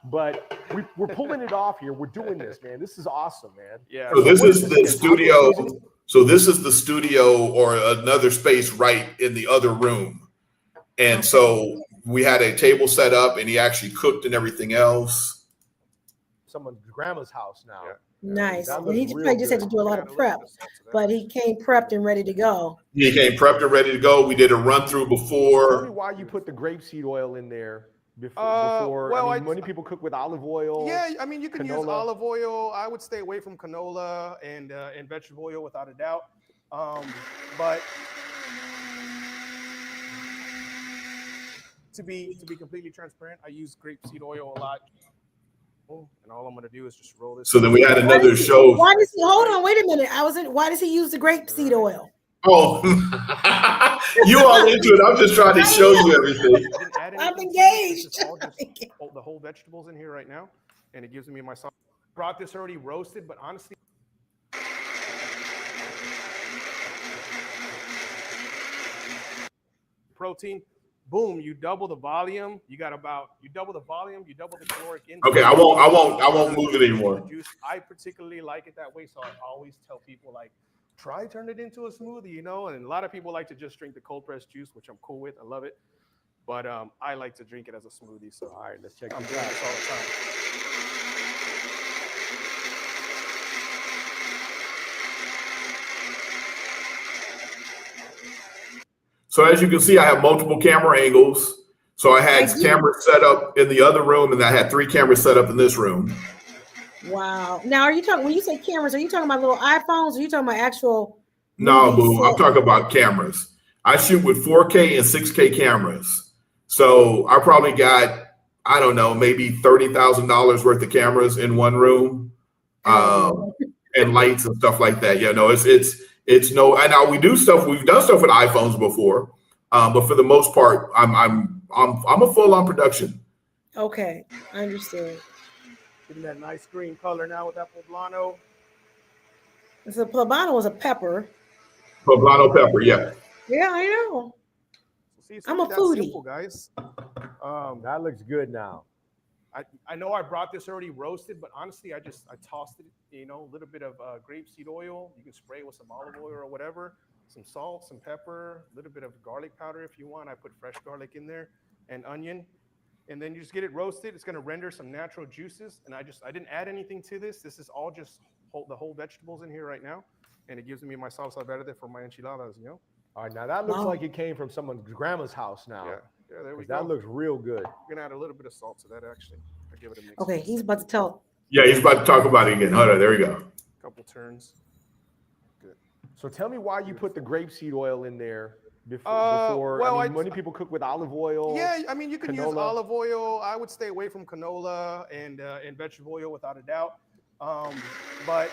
but we're pulling it off here. We're doing this, man. This is awesome, man. Yeah. So this is the studio. So this is the studio or another space right in the other room. And so we had a table set up and he actually cooked and everything else. Someone's grandma's house now. Yeah. Nice. And he probably just had to do a lot of prep, but he came prepped and ready to go. He came prepped and ready to go. We did a run through before. Tell me why you put the grapeseed oil in there before. Many people cook with olive oil. Yeah, I mean, you can use canola. olive oil. I would stay away from canola and vegetable oil without a doubt. But to be completely transparent, I use grapeseed oil a lot. And all I'm going to do is just roll this. So then we had another show. Why does he, hold on, wait a minute. Why does he use the grapeseed oil? Oh, you all into it. I'm just trying to show you everything. I'm engaged. The whole vegetables in here right now. And it gives me my sauce. Brought this already roasted, but honestly, protein. Boom, you double the volume. You double the volume, you double the caloric intake. Okay, I won't move it anymore. I particularly like it that way, so I always tell people try turn it into a smoothie, and a lot of people like to just drink the cold pressed juice, which I'm cool with. I love it. But I like to drink it as a smoothie. So all right, let's check. I'm doing this all the time. So as you can see, I have multiple camera angles. So I had cameras set up in the other room, and I had 3 cameras set up in this room. Wow. Now, when you say cameras, are you talking about little iPhones or are you talking about actual? No, boo, I'm talking about cameras. I shoot with 4K and 6K cameras. So I probably got, I don't know, maybe $30,000 worth of cameras in one room, and lights and stuff like that. Yeah, no, it's no. And now we've done stuff with iPhones before, but for the most part, I'm a full-on production. Okay, I understand. Getting that nice green color now with that poblano. So poblano was a pepper. Poblano pepper, yeah. Yeah, I know. See, I'm a foodie, simple, guys. That looks good now. I know I brought this already roasted, but honestly, I tossed it, a little bit of grapeseed oil. You can spray it with some olive oil or whatever, some salt, some pepper, a little bit of garlic powder if you want. I put fresh garlic in there and onion. And then you just get it roasted. It's going to render some natural juices. And I didn't add anything to this. This is all just the whole vegetables in here right now. And it gives me my salsa verde for my enchiladas, All right, now that looks like it came from someone's grandma's house now. Yeah, there we go. That looks real good. We're going to add a little bit of salt to that, actually. I'll give it a mix. Okay, he's about to tell. Yeah, he's about to talk about it again. Hold on, there we go. Couple turns. Good. So tell me why you put the grapeseed oil in there before. Many people cook with olive oil. Yeah, I mean, you can canola. use olive oil. I would stay away from canola and vegetable oil without a doubt. But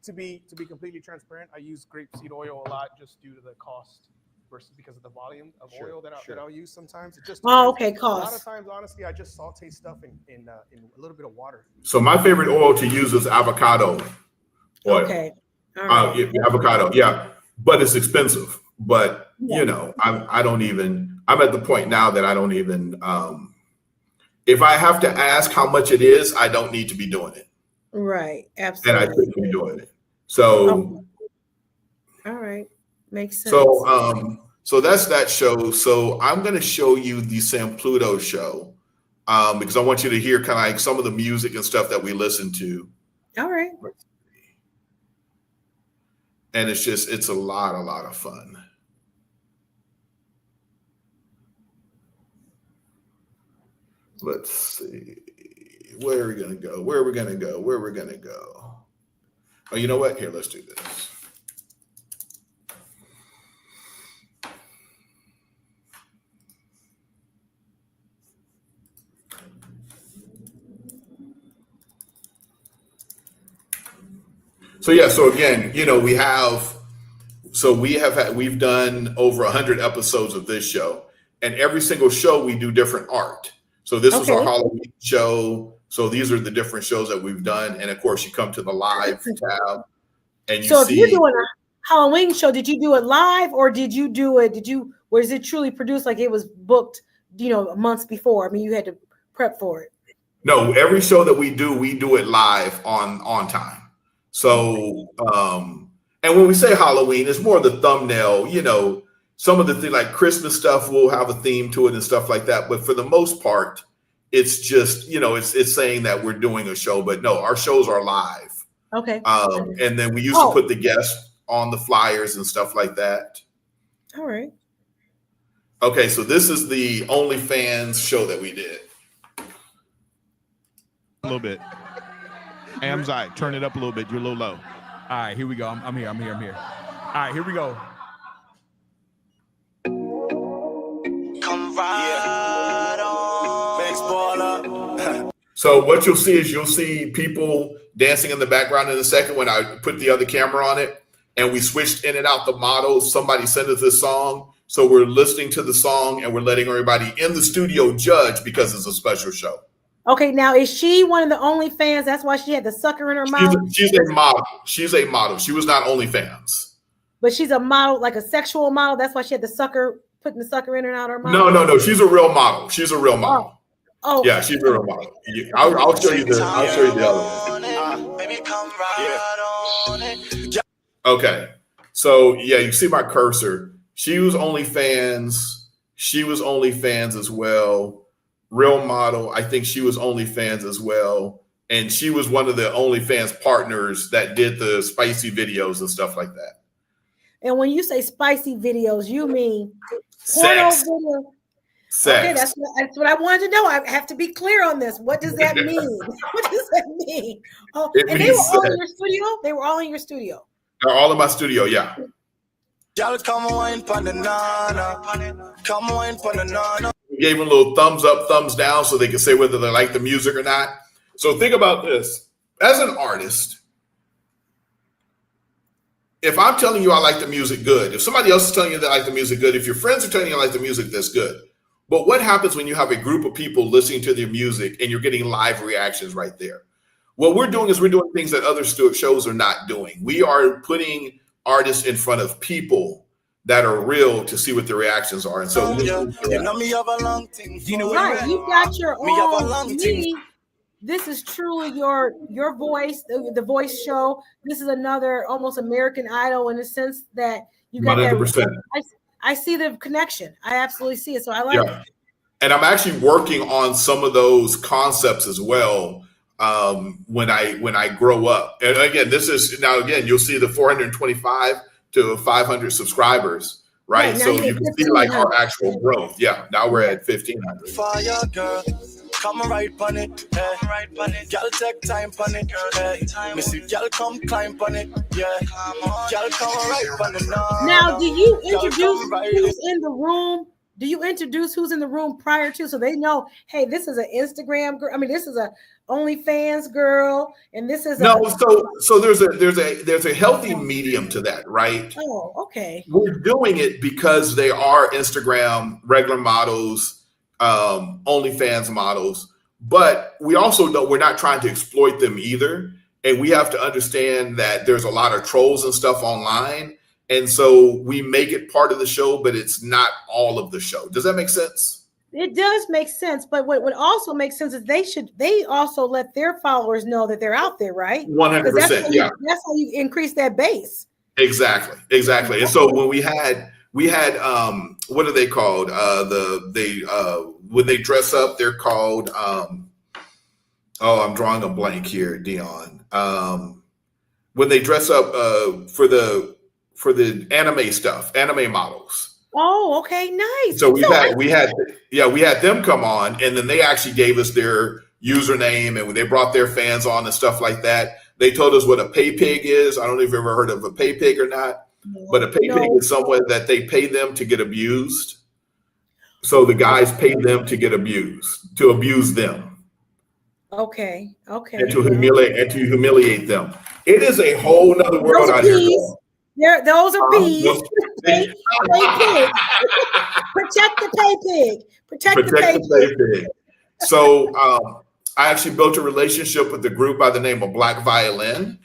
to be completely transparent, I use grapeseed oil a lot just due to the cost versus because of the volume of oil that I'll use sometimes. It just okay, cost. A lot of times, honestly, I just saute stuff in a little bit of water. So my favorite oil to use is avocado oil. Okay. All right. Yeah, avocado, yeah, but it's expensive. But I'm at the point now that I don't even. If I have to ask how much it is, I don't need to be doing it. Right. Absolutely. And I shouldn't be doing it. So. All right. Makes sense. So that's that show. So I'm going to show you the San Pluto show because I want you to hear kind of like some of the music and stuff that we listen to. All right. And it's a lot of fun. Let's see. Where are we going to go? Where are we going to go? Where are we going to go? Oh, you know what? Here, let's do this. So yeah, so again, you know, we've done over 100 episodes of this show, and every single show we do different art. So this is our Halloween show. So these are the different shows that we've done, and of course, you come to the live tab, and you see. So if you're doing a Halloween show, did you do it live, or did you do it? Was it truly produced like it was booked, you know, months before? I mean, you had to prep for it. No, every show that we do it live on time. So, and when we say Halloween, it's more the thumbnail, you know, some of the things like Christmas stuff will have a theme to it and stuff like that. But for the most part, it's just, you know, it's saying that we're doing a show, but no, our shows are live. Okay. And then we used to put the guests on the flyers and stuff like that. All right. Okay. So this is the OnlyFans show that we did. A little bit. Amzai, turn it up a little bit. You're a little low. All right, here we go. I'm here. All right, here we go. Come right on. Big spoiler. So what you'll see is people dancing in the background in a second when I put the other camera on it, and we switched in and out the models. Somebody sent us this song. So we're listening to the song and we're letting everybody in the studio judge because it's a special show. Okay, now is she one of the OnlyFans? That's why she had the sucker in her mouth. She's a model. She's a model. She was not OnlyFans. But she's a model, like a sexual model. That's why she had the sucker, putting the sucker in and out of her mouth. No. She's a real model. She's a real model. Oh. Yeah, she's a real model. I'll show you the other one. Okay. So yeah, you see my cursor. She was OnlyFans. She was OnlyFans as well. Real model, I think she was OnlyFans as well. And she was one of the OnlyFans partners that did the spicy videos and stuff like that. And when you say spicy videos, you mean sex. Porno video? Sex. Okay, that's what I wanted to know. I have to be clear on this. What does that mean? What does that mean? Oh, and they were all in your studio? They were all in your studio? They're all in my studio, yeah. Y'all come on, banana. Come on, banana. We gave them a little thumbs up, thumbs down so they could say whether they like the music or not. So think about this. As an artist, if I'm telling you I like the music good, if somebody else is telling you they like the music good, if your friends are telling you I like the music, that's good. But what happens when you have a group of people listening to their music and you're getting live reactions right there? What we're doing is we're doing things that other shows are not doing. We are putting artists in front of people that are real to see what the reactions are. And so right, you got your own meaning. This is truly your voice, the voice show. This is another almost American Idol in the sense that you got 100%. That. I see the connection. I absolutely see it. So I like it. And I'm actually working on some of those concepts as well when I grow up. And again, you'll see the 425 to 500 subscribers, right? So you can see like our actual growth. Yeah, now we're at 1,500. Fire girl, come right on it. Y'all take time on it. Missy, y'all come climb on it. Yeah, y'all come right on it. Now, do you introduce who's in the room? Do you introduce who's in the room prior to, so they know, hey, this is an Instagram girl. I mean, this is a OnlyFans girl, and this is so there's a healthy medium to that, right? Oh, okay. We're doing it because they are Instagram regular models, OnlyFans models, but we also know we're not trying to exploit them either, and we have to understand that there's a lot of trolls and stuff online. And so we make it part of the show, but it's not all of the show. Does that make sense? It does make sense. But what also makes sense is they also let their followers know that they're out there, right? 100%. Yeah. That's how you increase that base. Exactly. And so when we had what are they called? When they dress up, they're called I'm drawing a blank here, Dion. When they dress up for the anime stuff, anime models. Oh, okay, nice. So we had them come on, and then they actually gave us their username, and when they brought their fans on and stuff like that, they told us what a pay pig is. I don't know if you've ever heard of a pay pig or not, but a pay pig is someone that they pay them to get abused. So the guys pay them to get abused, to abuse them. Okay. And to humiliate them. It is a whole nother world out here. Those are bees. Protect the pay pig. Protect the pay pig. So I actually built a relationship with the group by the name of Black Violin.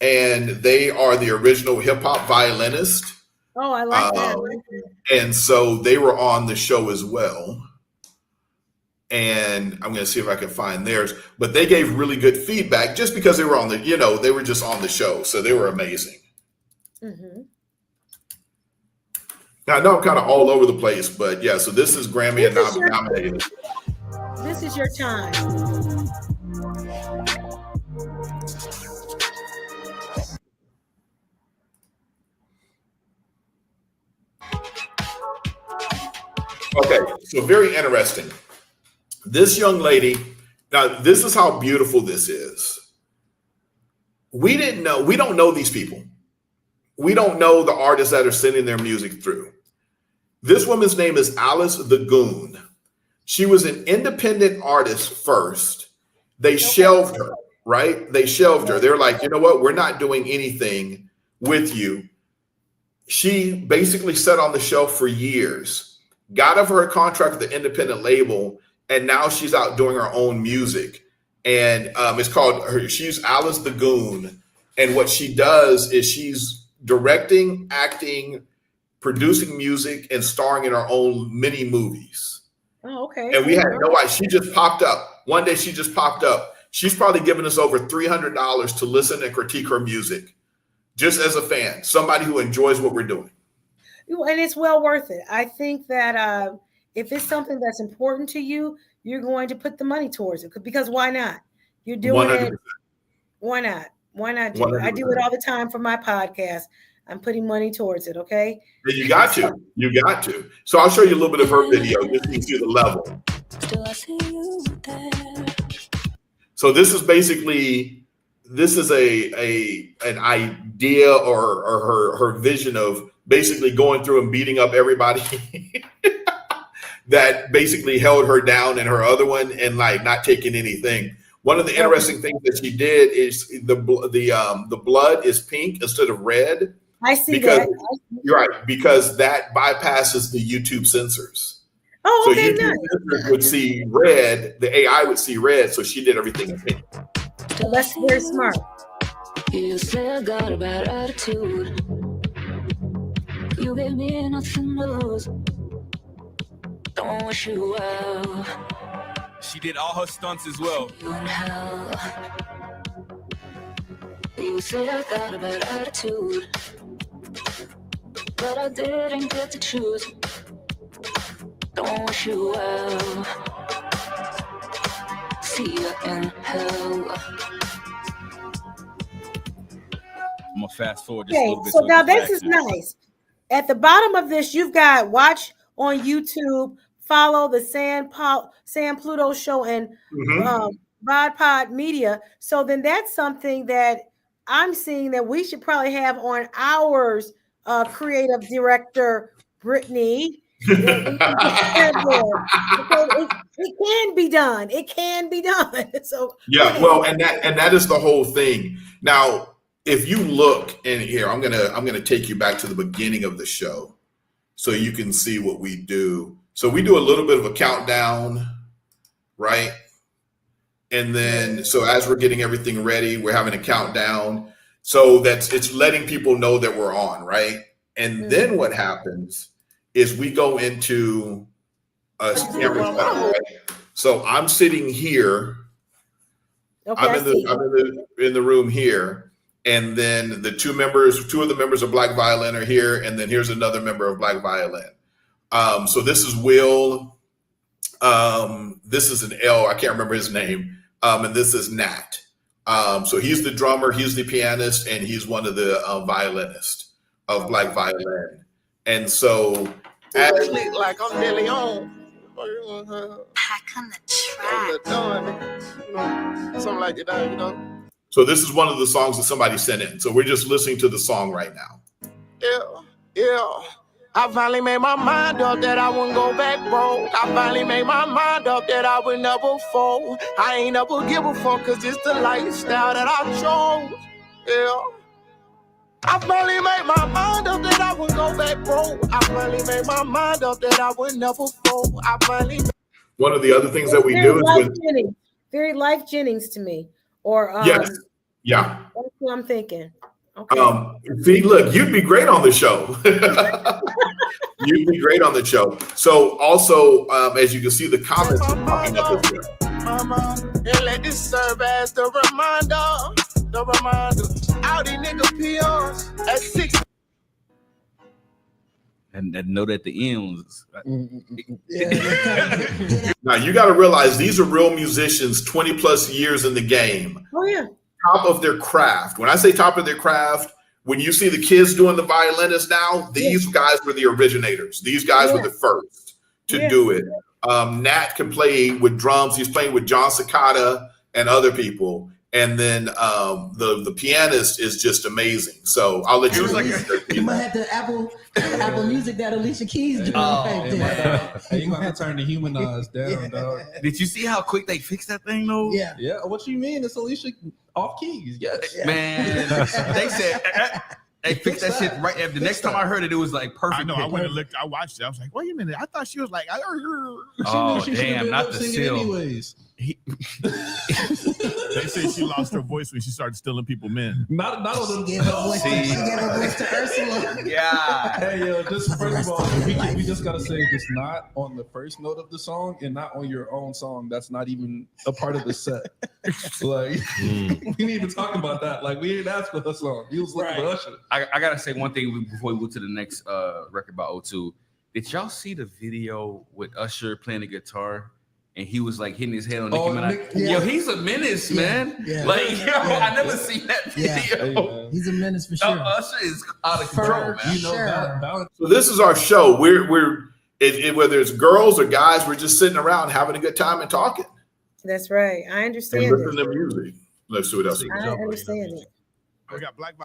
And they are the original hip hop violinist. Oh, I like that. And so they were on the show as well. And I'm going to see if I can find theirs. But they gave really good feedback just because they were on the, they were just on the show. So they were amazing. Mm-hmm. Now, I know I'm kind of all over the place, but yeah, so this is Grammy nominated. This is your time. Okay, so very interesting. This young lady, now this is how beautiful this is. We don't know these people. We don't know the artists that are sending their music through. This woman's name is Alice the Goon. She was an independent artist first. They shelved her, right? They shelved her. They're like, you know what? We're not doing anything with you. She basically sat on the shelf for years, got of her a contract with the independent label, and now she's out doing her own music. And it's called she's Alice the Goon. And what she does is she's directing, acting, producing music, and starring in her own mini movies. Oh, okay. And we had no idea. She just popped up. One day she just popped up. She's probably given us over $300 to listen and critique her music, just as a fan, somebody who enjoys what we're doing. And it's well worth it. I think that if it's something that's important to you, you're going to put the money towards it, because why not? You're doing 100%. It. Why not? Why not do 100%. It? I do it all the time for my podcast. I'm putting money towards it. Okay. And you got to. You got to. So I'll show you a little bit of her video just so you can see the level. So this is basically an idea or her vision of basically going through and beating up everybody that basically held her down in her other one and like not taking anything. One of the interesting things that she did is the blood is pink instead of red. I see that. You're right, because that bypasses the YouTube censors. Oh, okay, so YouTube censors would see red, the AI would see red, so she did everything in pink. Well, that's very smart. You say I got a bad attitude. You gave me nothing to lose. Don't wish you well. She did all her stunts as well. You in hell. You say I got a bad attitude, but I didn't get to choose. Don't wish you well. See you in hell. I'm gonna fast forward this a little bit. So now this is nice. At the bottom of this, you've got watch on YouTube, follow the Sam Pluto Show and Bod Media. So then that's something that I'm seeing that we should probably have on ours, creative director, Brittany. It can be done. It can be done. So yeah, well, and that is the whole thing. Now, if you look in here, I'm gonna take you back to the beginning of the show so you can see what we do. So we do a little bit of a countdown, right? And then, so as we're getting everything ready, we're having a countdown. So it's letting people know that we're on, right? And then what happens is we go into a camera setup, right? So I'm sitting here. Okay, I'm in the room here, and then the two of the members of Black Violin are here, and then here's another member of Black Violin. So this is Will. This is an L. I can't remember his name. And this is Nat. So he's the drummer, he's the pianist, and he's one of the violinists of Black Violin. And so, actually, like I'm nearly on. Back on the track. Something like that, So this is one of the songs that somebody sent in. So we're just listening to the song right now. Yeah. I finally made my mind up that I wouldn't go back broke. I finally made my mind up that I would never fall. I ain't never give a fuck, cause it's the lifestyle that I chose. Yeah. I finally made my mind up that I wouldn't go back broke. I finally made my mind up that I would never fall. I finally. One of the other things that we do is very Life Jennings to me. Or yes, yeah. That's what I'm thinking. Okay. See, look, you'd be great on the show. You'd be great on the show. So also, as you can see, the comments are popping up as well. And let this serve as the reminder. All these niggas peons at 6. And note at the end was. Now you got to realize these are real musicians, 20 plus years in the game. Oh yeah. Top of their craft. When I say top of their craft, when you see the kids doing the violinists now, these guys were the originators. These guys were the first to do it. Nat can play with drums. He's playing with John Cicada and other people. And then the pianist is just amazing. So I'll let you. You might have to Apple Music that Alicia Keys doing right there. Hey, you gonna have to turn the humanized down, dog. Did you see how quick they fixed that thing though? Yeah. Yeah. What you mean? It's Alicia off keys. Yes. Man, they said they fixed that shit right after. The next time I heard it, it was like perfect. I know. I went and looked. I watched it. I was like, wait a minute. I thought she was like, she damn, not the seal. Anyways. They say she lost her voice when she started stealing people men. Not on the She gave her voice to Ursula. Yeah. Hey, yo, just first of all, we just gotta say it's not on the first note of the song and not on your own song. That's not even a part of the set. Like, we need to talk about that. Like, we didn't ask for the song. You was looking for Usher. I gotta say one thing before we move to the next record by O2. Did y'all see the video with Usher playing the guitar? And he was like hitting his head on Nicki Minaj. Yo, he's a menace, man. Yeah. Like, I never seen that video. He's a menace for sure. Usher is out of control, man. You know, So this is our show. We're whether it's girls or guys, we're just sitting around having a good time and talking. That's right. I understand. And listening to music. Let's see what else. I understand it. We got Black.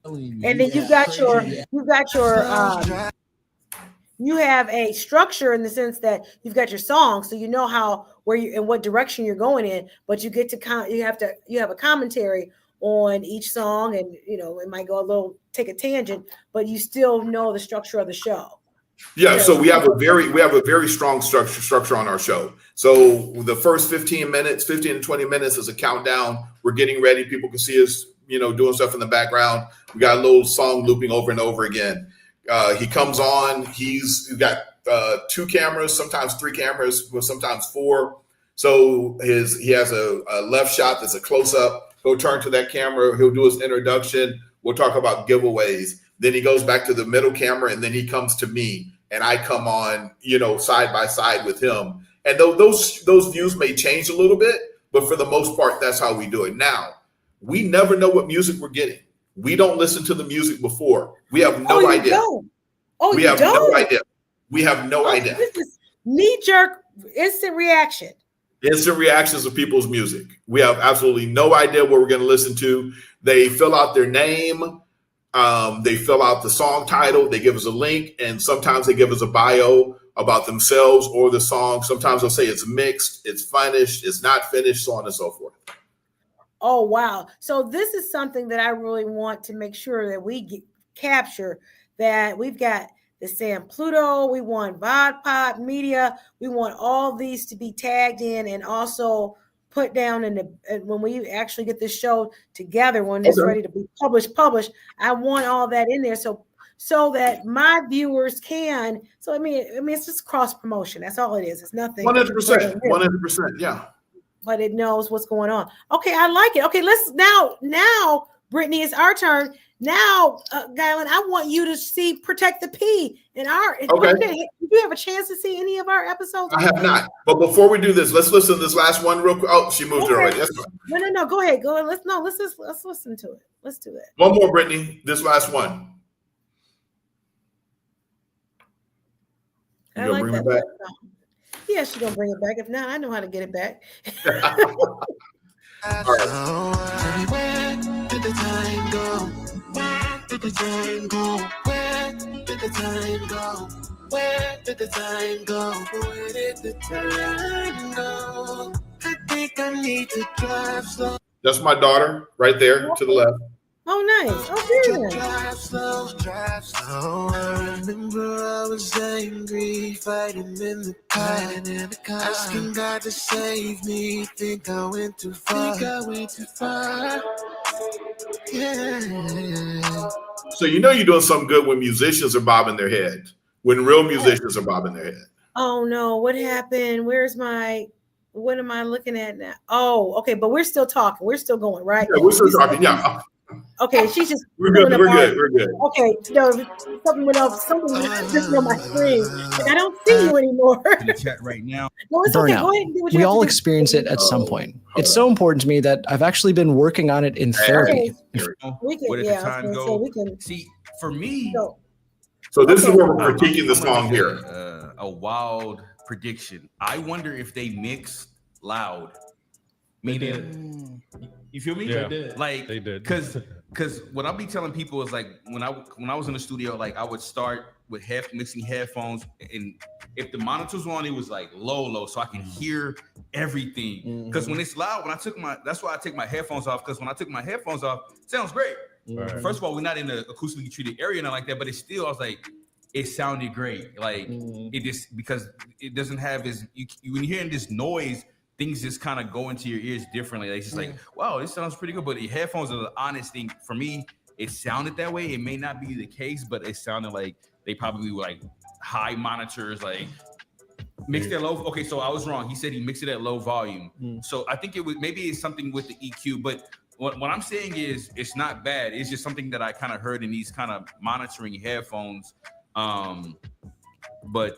And then you got your you have a structure in the sense that you've got your song, so you know how, where you, and what direction you're going in, but you get to you have a commentary on each song, and it might go take a tangent, but you still know the structure of the show. Yeah, so we have a very strong structure on our show. So the first 15 to 20 minutes is a countdown. We're getting ready. People can see us, doing stuff in the background. We got a little song looping over and over again. He comes on. He's got 2 cameras, sometimes 3 cameras, but sometimes 4. So he has a left shot that's a close up. He'll turn to that camera. He'll do his introduction. We'll talk about giveaways. Then he goes back to the middle camera, and then he comes to me, and I come on, side by side with him. And those views may change a little bit, but for the most part, that's how we do it. Now, we never know what music we're getting. We don't listen to the music before. We have no idea. We have no idea. We have no idea. This is knee-jerk, instant reaction. Instant reactions of people's music. We have absolutely no idea what we're going to listen to. They fill out their name. They fill out the song title. They give us a link, and sometimes they give us a bio about themselves or the song. Sometimes they'll say it's mixed, it's finished, it's not finished, so on and so forth. Oh, wow. So this is something that I really want to make sure that we capture, that we've got the Sam Pluto, we want VodPod Media, we want all these to be tagged in and also put down when we actually get this show together, when it's ready to be published, I want all that in there so that my viewers can, I mean, it's just cross promotion. That's all it is. It's nothing. 100%, yeah. But it knows what's going on. Okay, I like it. Okay, let's now Brittany, it's our turn. Now, Gylon, I want you to protect the P in our. Okay. Did you have a chance to see any of our episodes? I have not. But before we do this, let's listen to this last one real quick. Oh, she moved it already. That's fine. No. Go ahead. Let's listen to it. Let's do it. One more, Brittany. This last one. You gonna bring it back? Yeah, she's gonna bring it back. If not, I know how to get it back. Where did the time go? Where did the time go? Where did the time go? Where did the time go? Where did the time go? I think I need to drive slow. That's my daughter right there to the left. Oh, nice. Oh, very Drive slow, drive slow. I remember I was angry, fighting in the car, asking God to save me. Think I went too far. Yeah. So you know you're doing something good when musicians are bobbing their head. When real musicians are bobbing their head. Oh no, what happened? What am I looking at now? Oh, okay, but we're still talking. We're still going, right? Yeah, we're still talking. Yeah. Okay, she's just. We're good. We're good. Okay, no, something went off. Something just on my screen. Like, I don't see you anymore. In the chat right now. No, it's okay. Go ahead and do what you We have to all do. experience it at some point. It's so important to me that I've actually been working on it in therapy. We can, Where did yeah, the I was time gonna go? say we can. See, for me, So this is where we're critiquing the song here. A wild prediction. I wonder if they mixed loud. Meaning, you feel me? Yeah, they did. Like They did. because what I'll be telling people is like when I was in the studio, like I would start with mixing headphones, and if the monitors were on, it was like low, so I can hear everything. Because when it's loud, that's why I take my headphones off. Because when I took my headphones off, it sounds great. Right. First of all, we're not in the acoustically treated area, and like that, but it's still, I was like, it sounded great. Like it just, because it doesn't have when you're hearing this noise, things just kind of go into your ears differently. Like, it's just like, wow, this sounds pretty good. But the headphones are the honest thing. For me, it sounded that way. It may not be the case, but it sounded like they probably were like high monitors, like mixed at low. Okay, so I was wrong. He said he mixed it at low volume. So I think maybe it's something with the EQ, but what I'm saying is it's not bad. It's just something that I kind of heard in these kind of monitoring headphones. But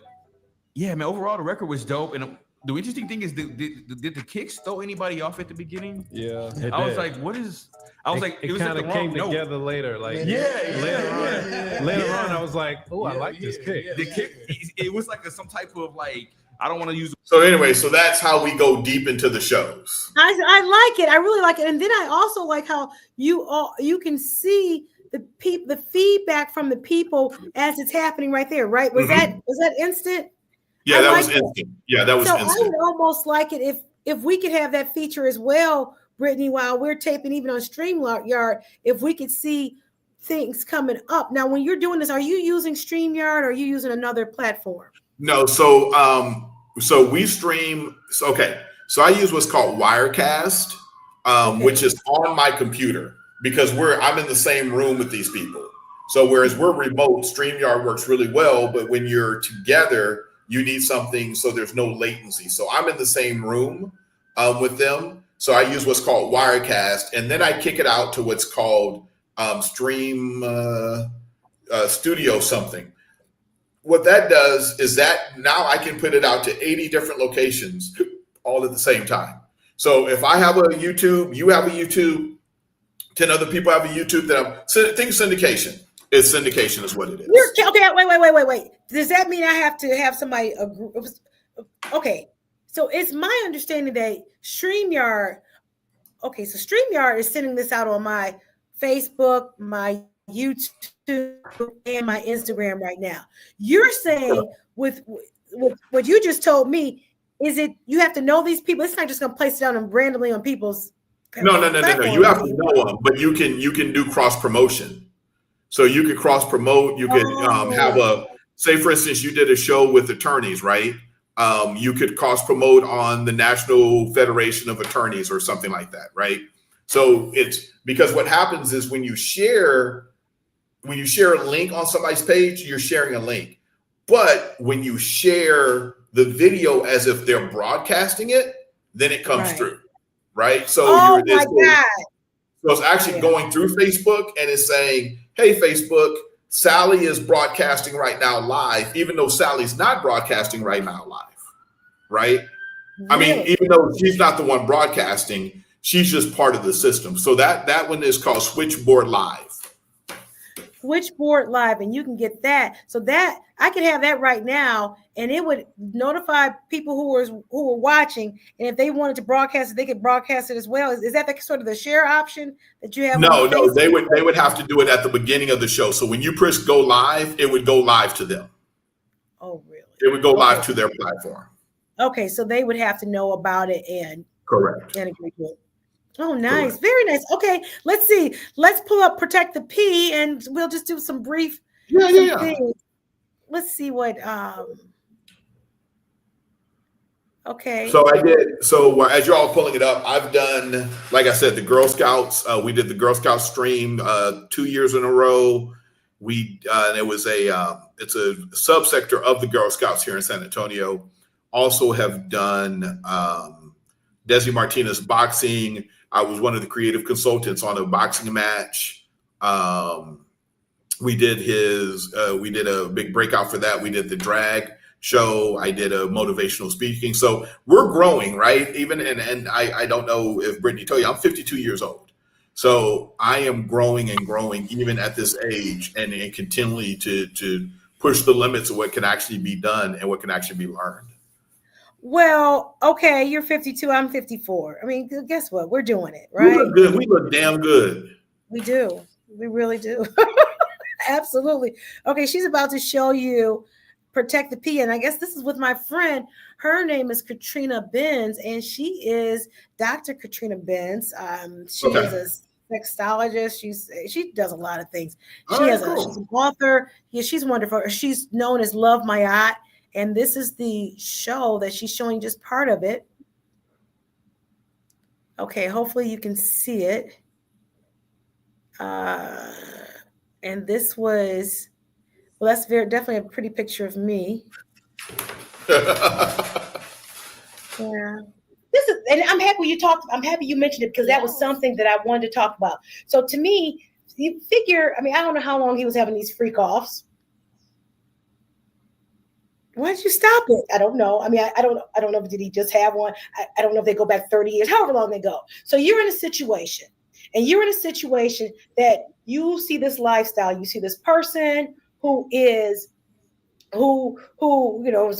yeah, man, overall the record was dope. And the interesting thing is, did the kicks throw anybody off at the beginning? Yeah, I was like, what is? I was like, it was kind like of came together later. Like, later on, I was like, oh, I like this kick. The kick, it was like some type of like, I don't want to use. So anyway, so that's how we go deep into the shows. I like it. I really like it, and then I also like how you can see the feedback from the people as it's happening right there. Right? Was that instant? Yeah, that was instant. Yeah, that was instant. I would almost like it if we could have that feature as well, Brittany, while we're taping, even on StreamYard, if we could see things coming up. Now, when you're doing this, are you using StreamYard or are you using another platform? No, so we stream. So I use what's called Wirecast, which is on my computer because I'm in the same room with these people. So whereas we're remote, StreamYard works really well, but when you're together, you need something so there's no latency. So I'm in the same room with them. So I use what's called Wirecast, and then I kick it out to what's called Stream Studio something. What that does is that now I can put it out to 80 different locations all at the same time. So if I have a YouTube, you have a YouTube, 10 other people have a YouTube, think syndication. It's syndication is what it is. Okay, wait. Does that mean I have to have somebody agree? Okay, so it's my understanding that StreamYard is sending this out on my Facebook, my YouTube, and my Instagram right now. You're saying with what you just told me, is it you have to know these people? It's not just going to place it down randomly on people's. No. You have to know them, but you can do cross promotion. So you could cross promote. You could have say for instance, you did a show with attorneys, right? You could cross promote on the National Federation of Attorneys or something like that, right? So it's because what happens is when you share a link on somebody's page, you're sharing a link. But when you share the video as if they're broadcasting it, then it comes through, right? So So it's actually going through Facebook and it's saying, hey, Facebook, Sally is broadcasting right now live, even though Sally's not broadcasting right now live, right? I mean, even though she's not the one broadcasting, she's just part of the system. So that one is called Switchboard Live. Switchboard Live, and you can get that. So that I could have that right now, and it would notify people who were watching, and if they wanted to broadcast it, they could broadcast it as well. Is that sort of the share option that you have? No, they would have to do it at the beginning of the show. So when you press go live, it would go live to them. Oh, really? It would go live to their platform. Okay, so they would have to know about it and correct and agree to it. Oh, nice. Correct. Very nice. Okay, let's see. Let's pull up Protect the P and we'll just do some brief things. Let's see what okay. So I did. So as you're all pulling it up, I've done, like I said, the Girl Scouts. We did the Girl Scout stream 2 years in a row. It was it's a subsector of the Girl Scouts here in San Antonio. Also have done Desi Martinez boxing. I was one of the creative consultants on a boxing match. We did a big breakout for that. We did the drag show. I did a motivational speaking. So we're growing, right? Even and I don't know if Brittany told you, I'm 52 years old. So I am growing and growing even at this age and continually to push the limits of what can actually be done and what can actually be learned. Well, okay, you're 52, I'm 54. I mean, guess what? We're doing it, right? We look good. We look damn good. We do. We really do. Absolutely. Okay, she's about to show you Protect the P. And I guess this is with my friend. Her name is Katrina Benz, and she is Dr. Katrina Benz. She is a sexologist. She does a lot of things. She's an author. Yeah, she's wonderful. She's known as Love My Yacht. And this is the show that she's showing just part of it. Okay, hopefully you can see it. And this was, well, that's definitely a pretty picture of me. Yeah. This is, and I'm happy I'm happy you mentioned it because that was something that I wanted to talk about. So to me, you figure, I mean, I don't know how long he was having these freak offs. Why did you stop it? I don't know. I mean, I don't know. Did he just have one? I don't know if they go back 30 years, however long they go. So you're in a situation that you see this lifestyle. You see this person who is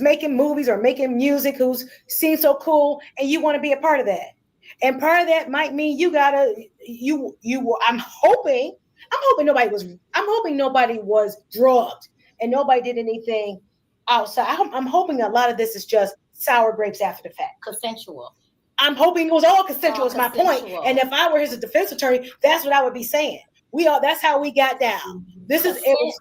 making movies or making music, who's seen so cool, and you want to be a part of that. And part of that might mean I'm hoping nobody was drugged and nobody did anything outside. I'm hoping a lot of this is just sour grapes after the fact. Consensual. I'm hoping it was all consensual is my point. And if I were his defense attorney, that's what I would be saying. That's how we got down. This is because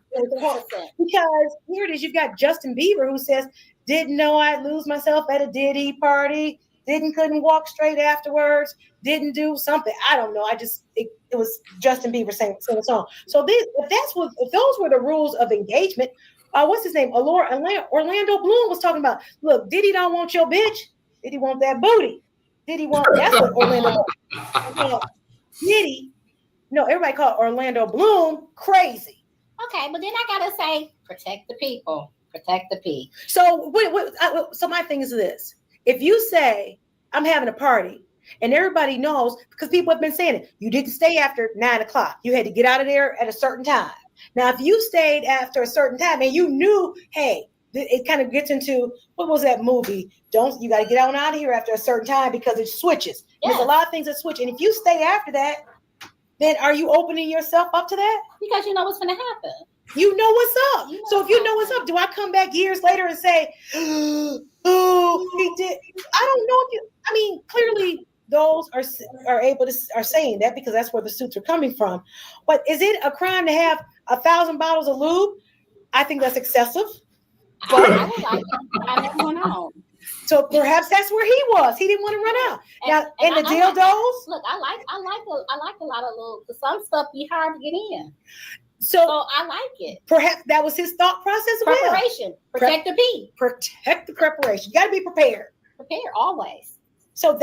here it is. You've got Justin Bieber who says, didn't know I'd lose myself at a Diddy party, couldn't walk straight afterwards, didn't do something. I don't know. It was Justin Bieber saying a song. So if those were the rules of engagement, what's his name? Orlando Bloom was talking about, look, Diddy don't want your bitch. Diddy want that booty. Diddy want, that's what Orlando Diddy, no, everybody called Orlando Bloom crazy. Okay, but then I gotta say, protect the people. Protect the P. So so my thing is this. If you say, I'm having a party, and everybody knows, because people have been saying it, you didn't stay after 9 o'clock. You had to get out of there at a certain time. Now, if you stayed after a certain time and you knew, hey, it kind of gets into, what was that movie? You got to get out of here after a certain time because it switches. Yes. There's a lot of things that switch. And if you stay after that, then are you opening yourself up to that? Because you know what's going to happen. You know what's up. So if you know what's up, do I come back years later and say, oh, he did? I don't know. Clearly those are saying that because that's where the suits are coming from. But is it a crime to have 1,000 bottles of lube? I think that's excessive. But I would like I never went out. So perhaps that's where he was. He didn't want to run out. And the dildos. Look, I like a lot of little. Some stuff be hard to get in. So I like it. Perhaps that was his thought process. Preparation. Protect the P. Protect the preparation. You got to be prepared. Prepare always. So if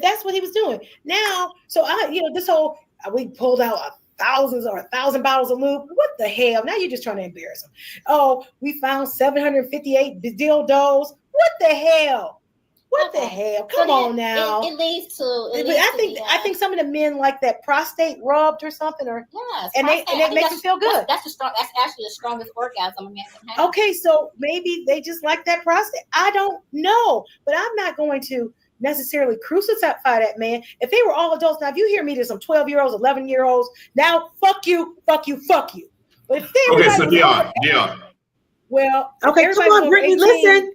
that's what he was doing. Now, so this whole we pulled out thousands or 1,000 bottles of lube. What the hell? Now you're just trying to embarrass them. Oh, we found 758 dildos. What the hell? What the hell? Come on now. It leads to. I think some of the men like that prostate rubbed or something, or and it makes them feel good. That's actually the strongest orgasm a man can have. Okay, so maybe they just like that prostate. I don't know, but I'm not going to necessarily crucify that man. If they were all adults, now if you hear me, there's some 12-year-olds, 11-year-olds. Now, fuck you. But if they okay, so Dion. Well, okay, come on, Brittany, listen.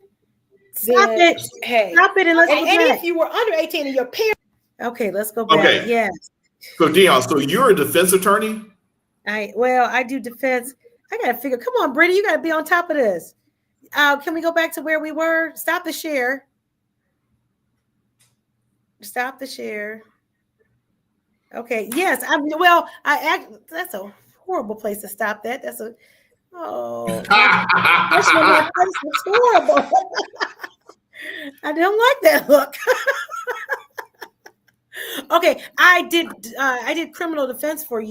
Stop it. Hey, stop it, and let's and if you were under 18 and your parents. Okay, let's go back. Okay. Yes. So Dion, so you're a defense attorney? I do defense. I gotta figure. Come on, Brittany, you gotta be on top of this. Can we go back to where we were? Stop the share. Stop the share. Okay. Yes. That's a horrible place to stop that. That's a. Oh, that's horrible. I don't like that look. Okay, I did criminal defense for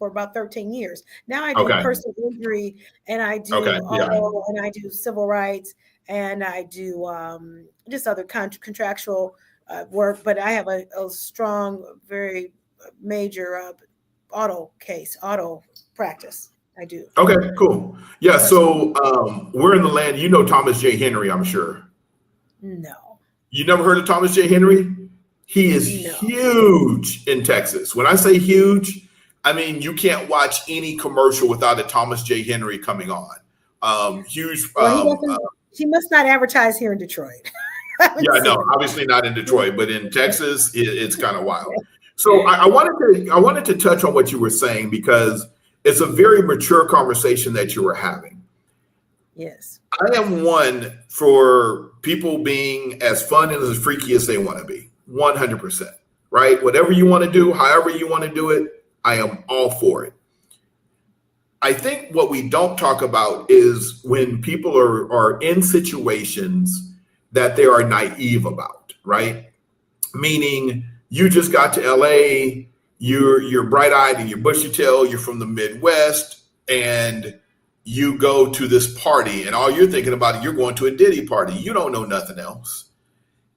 about 13 years. Now I do personal injury, and I do and I do civil rights, and I do just other contractual work. But I have a strong, very major auto practice. I do. Okay, cool. Yeah, so we're in the land. You know Thomas J. Henry, I'm sure. No. You never heard of Thomas J. Henry? He is huge in Texas. When I say huge, I mean you can't watch any commercial without a Thomas J. Henry coming on. Huge. He must not advertise here in Detroit. Yeah, no, obviously not in Detroit, but in Texas, it's kind of wild. So I wanted to touch on what you were saying because it's a very mature conversation that you were having. Yes. I am one for people being as fun and as freaky as they want to be. 100%. Right? Whatever you want to do, however you want to do it, I am all for it. I think what we don't talk about is when people are in situations that they are naive about, right? Meaning you just got to LA, you're bright-eyed and you're bushy-tailed, you're from the Midwest, and you go to this party and all you're thinking about is you're going to a Diddy party. You don't know nothing else.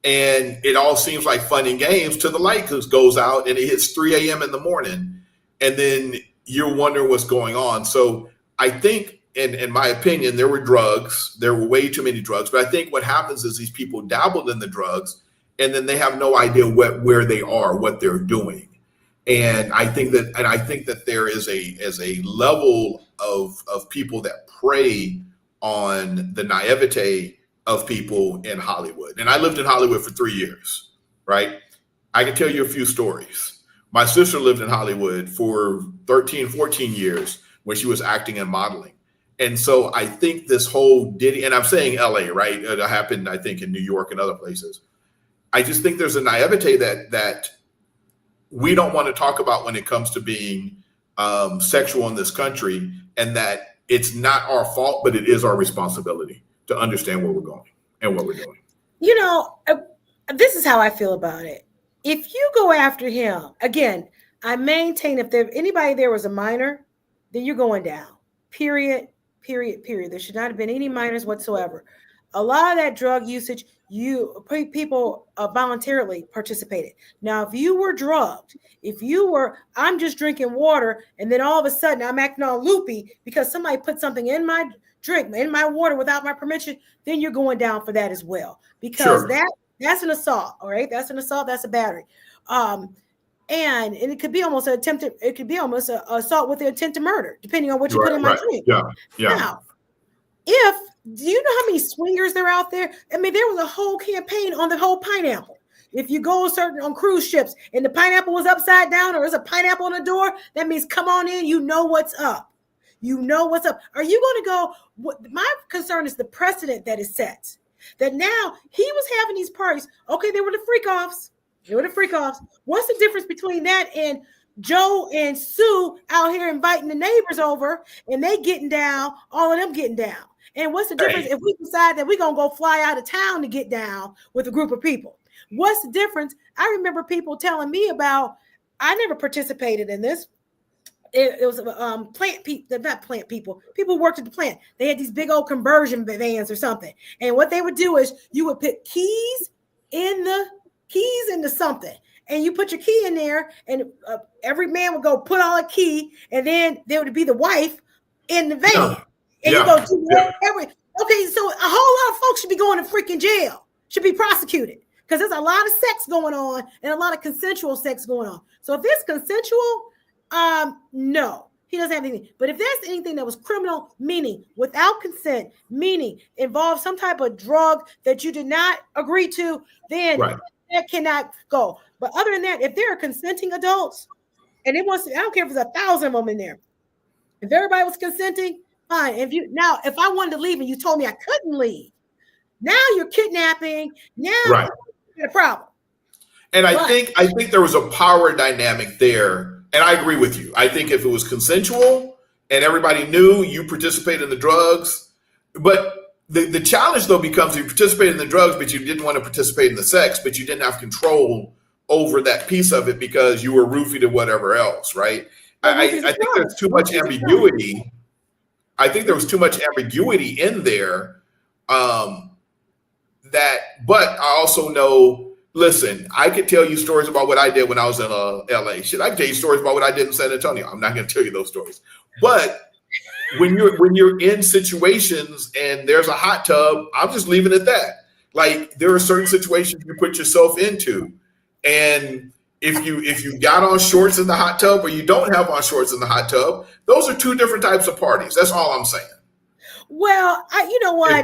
And it all seems like fun and games till the light goes out and it hits 3 a.m. in the morning. And then you're wondering what's going on. So I think, in my opinion, there were drugs. There were way too many drugs. But I think what happens is these people dabbled in the drugs and then they have no idea where they are, what they're doing. And I think that there is a level of people that prey on the naivete of people in Hollywood. And I lived in Hollywood for 3 years, right? I can tell you a few stories. My sister lived in Hollywood for 13, 14 years when she was acting and modeling. And so I think this whole Diddy, and I'm saying LA, right? It happened, I think, in New York and other places. I just think there's a naivete that we don't want to talk about when it comes to being sexual in this country, and that it's not our fault, but it is our responsibility to understand where we're going and what we're doing. You know, this is how I feel about it. If you go after him, again, I maintain if anybody there was a minor, then you're going down. Period. There should not have been any minors whatsoever. A lot of that drug usage, people voluntarily participated. Now, if you were drugged, I'm just drinking water, and then all of a sudden I'm acting all loopy because somebody put something in my drink, in my water without my permission, then you're going down for that as well. Because that's an assault, all right? That's an assault, that's a battery. And it could be almost an assault with the intent to murder, depending on what you put in my drink. Yeah. Now, do you know how many swingers there are out there? I mean, there was a whole campaign on the whole pineapple. If you go on cruise ships and the pineapple was upside down or there's a pineapple on the door, that means come on in, you know what's up. You know what's up. Are you going to go? My concern is the precedent that is set. That now he was having these parties. Okay, they were the freak-offs. What's the difference between that and Joe and Sue out here inviting the neighbors over and they getting down, all of them getting down? And what's the difference if we decide that we're going to go fly out of town to get down with a group of people? What's the difference? I remember people telling me about I never participated in this. It was plant people, not plant people. People who worked at the plant. They had these big old conversion vans or something. And what they would do is you would put keys into something. And you put your key in there, and every man would go put on a key, and then there would be the wife in the van. And you go do okay, so a whole lot of folks should be going to freaking jail, should be prosecuted, because there's a lot of sex going on and a lot of consensual sex going on. So if it's consensual, no, he doesn't have anything. But if there's anything that was criminal, meaning without consent, meaning involved some type of drug that you did not agree to, then that cannot go. But other than that, if there are consenting adults, and it wants to, I don't care if there's 1,000 of them in there. If everybody was consenting, fine. If I wanted to leave and you told me I couldn't leave, now you're kidnapping. Now you're a problem. And I think there was a power dynamic there. And I agree with you. I think if it was consensual and everybody knew you participated in the drugs, but the challenge though becomes you participated in the drugs, but you didn't want to participate in the sex, but you didn't have control over that piece of it because you were roofied or whatever else, right? I think there's too much ambiguity. I think there was too much ambiguity in there. But I also know, listen, I could tell you stories about what I did when I was in LA. Shit, I can tell you stories about what I did in San Antonio. I'm not going to tell you those stories. But when you're in situations and there's a hot tub, I'm just leaving it at that. Like there are certain situations you put yourself into, and if you got on shorts in the hot tub or you don't have on shorts in the hot tub, those are two different types of parties. That's all I'm saying. Well, you know what? I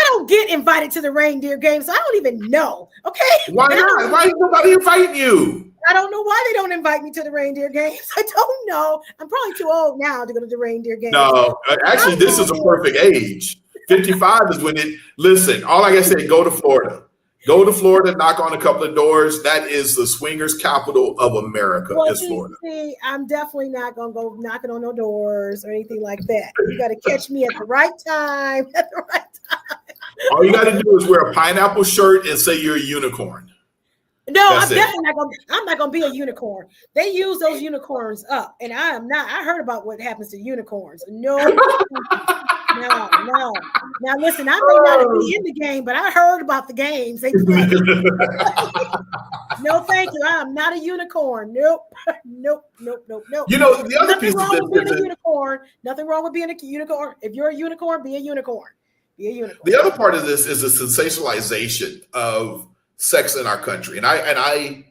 don't get invited to the reindeer games. So I don't even know. Okay. Why not? Why is nobody inviting you? I don't know why they don't invite me to the reindeer games. I don't know. I'm probably too old now to go to the reindeer games. No, actually, this is a perfect age. 55 is when listen, all I gotta say, go to Florida. Go to Florida, knock on a couple of doors. That is the swingers capital of America, is Florida. See, I'm definitely not going to go knocking on no doors or anything like that. You got to catch me at the right time, All you got to do is wear a pineapple shirt and say you're a unicorn. No, I'm definitely not going to be a unicorn. They use those unicorns up, and I am not. I heard about what happens to unicorns. No. No. Now listen, I may not be in the game, but I heard about the games. No, thank you. I am not a unicorn. Nope. You know, the other piece of this being a unicorn. Nothing wrong with being a unicorn. If you're a unicorn, be a unicorn. Be a unicorn. The other part of this is the sensationalization of sex in our country, and I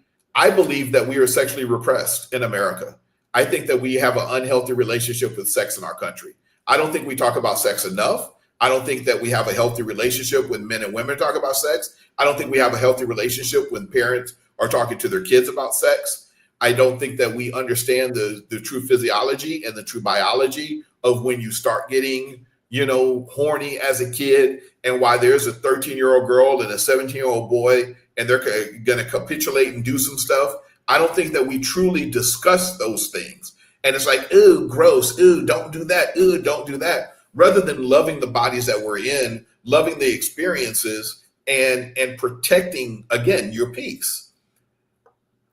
believe that we are sexually repressed in America. I think that we have an unhealthy relationship with sex in our country. I don't think we talk about sex enough. I don't think that we have a healthy relationship when men and women talk about sex. I don't think we have a healthy relationship when parents are talking to their kids about sex. I don't think that we understand the true physiology and the true biology of when you start getting, horny as a kid, and why there's a 13-year-old girl and a 17-year-old boy, and they're going to capitulate and do some stuff. I don't think that we truly discuss those things. And it's like, ooh, gross. Ooh, don't do that. Ooh, don't do that. Rather than loving the bodies that we're in, loving the experiences, and protecting, again, your peace.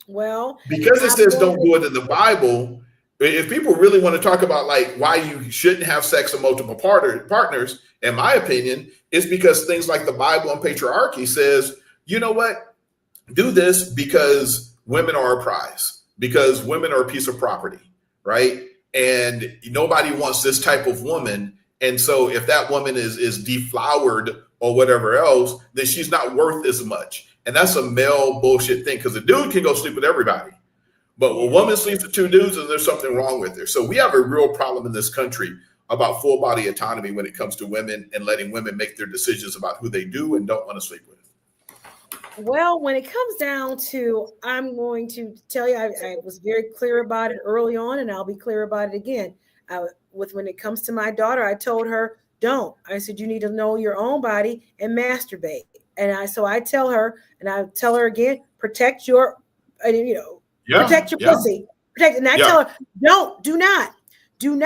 Well, because it says don't do it in the Bible, if people really want to talk about like why you shouldn't have sex with multiple partners, in my opinion, it's because things like the Bible and patriarchy says, you know what? Do this because women are a prize, because women are a piece of property. Right. And nobody wants this type of woman. And so if that woman is deflowered or whatever else, then she's not worth as much. And that's a male bullshit thing, because a dude can go sleep with everybody. But when a woman sleeps with two dudes, then there's something wrong with her. So we have a real problem in this country about full body autonomy when it comes to women and letting women make their decisions about who they do and don't want to sleep with. Well, when it comes down to, I'm going to tell you, I was very clear about it early on, and I'll be clear about it again. When it comes to my daughter, I told her, don't. I said, you need to know your own body and masturbate. And so I tell her, and I tell her again, protect your, protect your pussy. Protect. And I tell her, do not do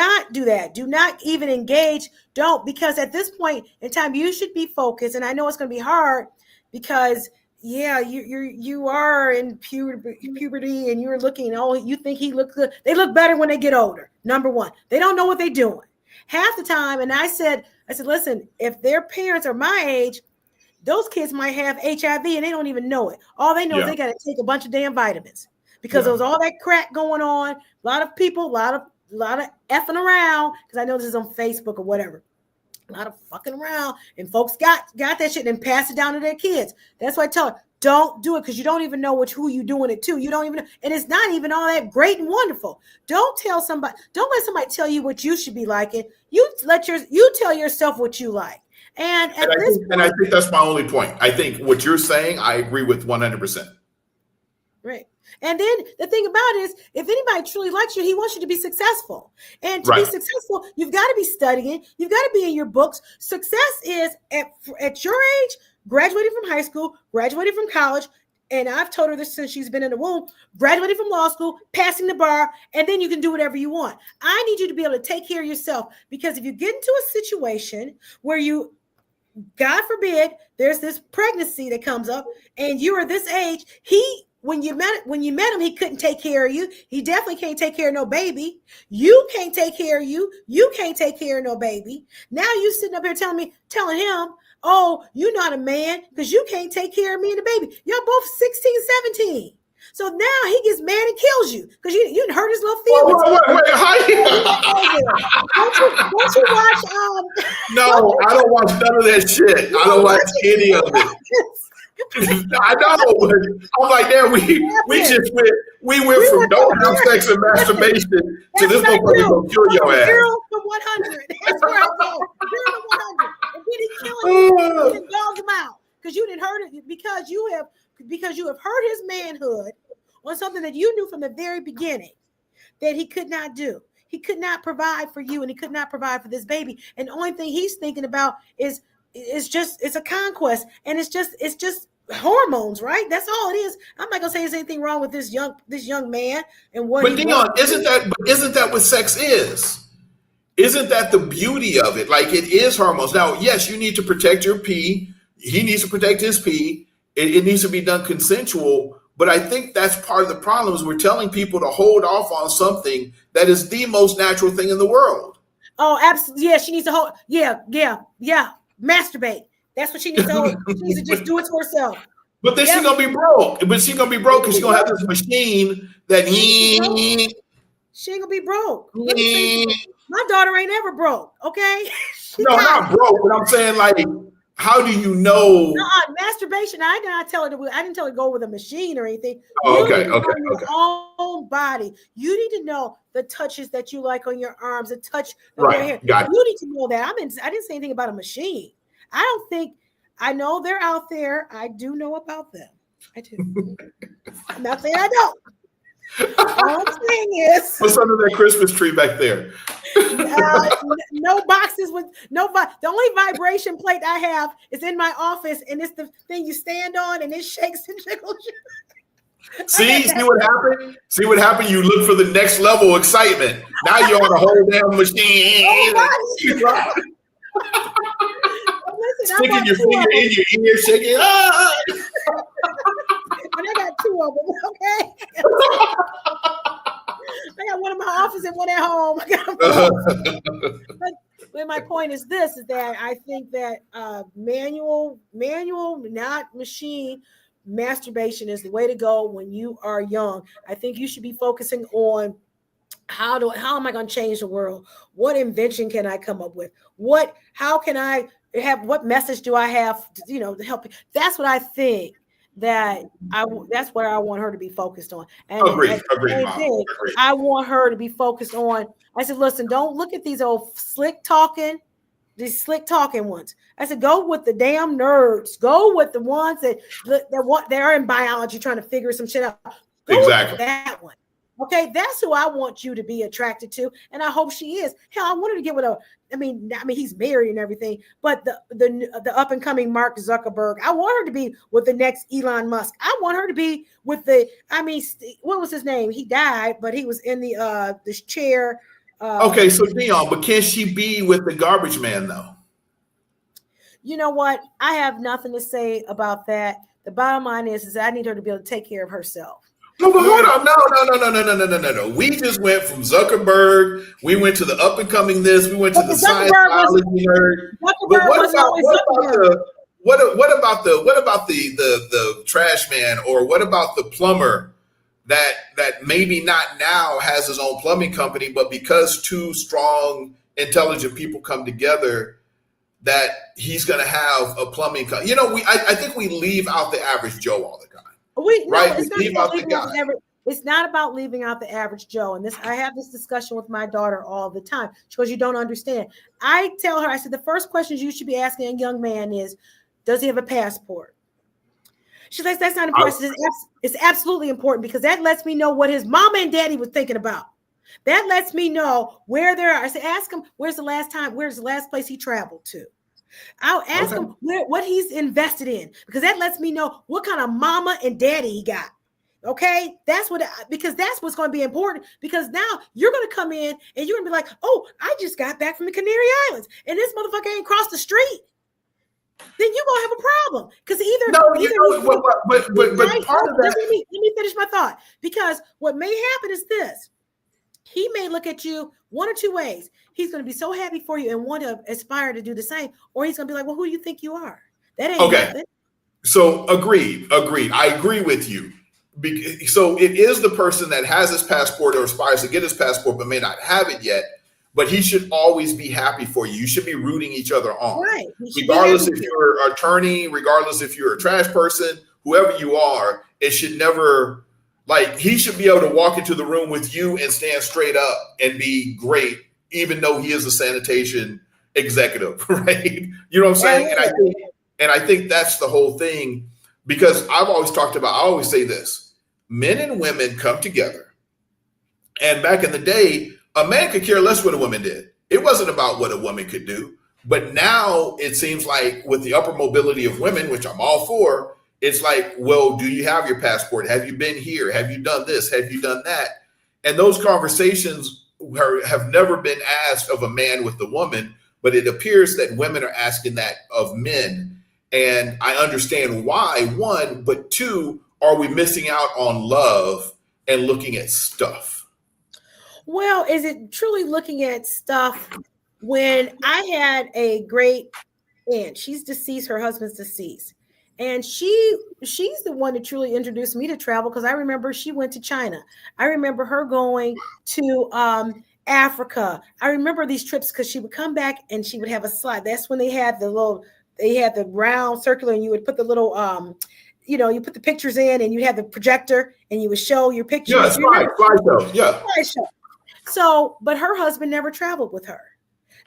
that. Do not even engage. Don't, because at this point in time, you should be focused. And I know it's going to be hard because yeah, you are in puberty, and you're looking. Oh, you think he looks good? They look better when they get older. Number one, they don't know what they're doing half the time. And I said, listen, if their parents are my age, those kids might have HIV and they don't even know it. All they know is they got to take a bunch of damn vitamins because there was all that crack going on. A lot of people, a lot of effing around, because I know this is on Facebook or whatever. A lot of fucking around, and folks got that shit and pass it down to their kids. That's why I tell them, don't do it, because you don't even know who you doing it to. You don't even know, and it's not even all that great and wonderful. Don't let somebody tell you what you should be liking. You tell yourself what you like. And I think that's my only point. I think what you're saying, I agree with 100%. Right. And then the thing about it is, if anybody truly likes you, he wants you to be successful. And to be successful, you've got to be studying. You've got to be in your books. Success is at your age, graduating from high school, graduating from college. And I've told her this since she's been in the womb, graduating from law school, passing the bar, and then you can do whatever you want. I need you to be able to take care of yourself, because if you get into a situation where you, God forbid, there's this pregnancy that comes up and you are this age, when you met him, he couldn't take care of you. He definitely can't take care of no baby. You can't take care of you. You can't take care of no baby. Now you sitting up here telling him, oh, you're not a man because you can't take care of me and the baby. Y'all both 16, 17. So now he gets mad and kills you because you didn't hurt his little feelings. Don't you watch? No, I don't watch none of that shit. I don't watch any of it. I know, but I'm like, damn, we went from no have sex and masturbation to this motherfucker gonna kill your ass. 0 to 100. That's where I go. 0 to 100. And then he killing you and dogs him out because you didn't hurt it, because you have hurt his manhood on something that you knew from the very beginning that he could not do. He could not provide for you, and he could not provide for this baby. And the only thing he's thinking about is it's a conquest, and it's just hormones, right? That's all it is. I'm not gonna say there's anything wrong with this young man and what. But Dion, isn't that what sex is? Isn't that the beauty of it? Like, it is hormones. Now, yes, you need to protect your pee. He needs to protect his pee. It needs to be done consensual. But I think that's part of the problem, is we're telling people to hold off on something that is the most natural thing in the world. Oh, absolutely. Yeah, she needs to hold. Yeah. Masturbate. That's what she needs to hold. She needs to just do it to herself. But then she's gonna be broke. But she's gonna be broke because she's gonna have this machine that she ain't gonna be broke. Let me say something. My daughter ain't ever broke. Okay. No, not broke. But I'm saying, like, how do you know? Masturbation. I didn't tell her to go with a machine or anything. Oh, okay. Your own body. You need to know the touches that you like on your arms, the touch of your hair. You need to know that. I didn't say anything about a machine. I know they're out there. I do know about them. I do. I'm not saying I don't. All I'm saying is, what's under that Christmas tree back there? No boxes with the only vibration plate I have is in my office, and it's the thing you stand on and it shakes and jiggles. See what happened? See what happened? You look for the next level of excitement. Now you're on a whole damn machine. Listen, sticking your finger in your ear, shaking. And I got 2 of them, okay? I got one in my office and one at home. But my point is this, is that I think that manual, not machine, masturbation is the way to go when you are young. I think you should be focusing on how am I going to change the world? What invention can I come up with? How can I have, what message do I have to help? That's what I think that's what I want her to be focused on. And Agreed. I want her to be focused on. I said, listen, don't look at these old slick talking ones. I said, go with the damn nerds. Go with the ones they're in biology trying to figure some shit out. Go with that one. Okay, that's who I want you to be attracted to, and I hope she is. Hell, I want her to get with I mean, he's married and everything, but the up and coming Mark Zuckerberg. I want her to be with the next Elon Musk. I want her to be with what was his name? He died, but he was in this chair. Okay, so Dion, but can she be with the garbage man though? You know what? I have nothing to say about that, The bottom line is I need her to be able to take care of herself. No, but hold on. No. We just went from Zuckerberg. We went to the up and coming this. We went to the science biology nerd. But what about the trash man, or what about the plumber that maybe not now has his own plumbing company, but because two strong, intelligent people come together, that he's going to have a plumbing company. You know, I think we leave out the average Joe all the time. It's not about leaving out the average Joe. And I have this discussion with my daughter all the time because you don't understand. I tell her, I said, the first questions you should be asking a young man is, does he have a passport? She's like, that's not important. It's absolutely important because that lets me know what his mama and daddy was thinking about. That lets me know where they are. I said, ask him, where's the last place he traveled to? I'll ask him what he's invested in, because that lets me know what kind of mama and daddy he got. Okay, because that's what's going to be important, because now you're going to come in and you're going to be like, oh, I just got back from the Canary Islands and this motherfucker ain't crossed the street. Then you're going to have a problem, because let me finish my thought, because what may happen is this. He may look at you one or two ways. He's going to be so happy for you and want to aspire to do the same, or he's going to be like, well, who do you think you are? That ain't nothing. So agreed. I agree with you. So it is the person that has his passport or aspires to get his passport but may not have it yet, but he should always be happy for you. You should be rooting each other on. Right. Regardless if you're an attorney, regardless if you're a trash person, whoever you are, it should never... Like, he should be able to walk into the room with you and stand straight up and be great, even though he is a sanitation executive, right? You know what I'm saying? And I think that's the whole thing, because I always say this: men and women come together. And back in the day, a man could care less what a woman did. It wasn't about what a woman could do. But now it seems like with the upper mobility of women, which I'm all for, it's like, well, do you have your passport? Have you been here? Have you done this? Have you done that? And those conversations have never been asked of a man with a woman, but it appears that women are asking that of men. And I understand why, one, but two, are we missing out on love and looking at stuff? Well, is it truly looking at stuff? When I had a great aunt, she's deceased, her husband's deceased. And she's the one that truly introduced me to travel, because I remember she went to China. I remember her going to Africa. I remember these trips because she would come back and she would have a slide. That's when they had the round circular, and you would put the little you put the pictures in, and you'd have the projector and you would show your pictures. Yeah, slideshow. Yeah. Slideshow. So, but her husband never traveled with her.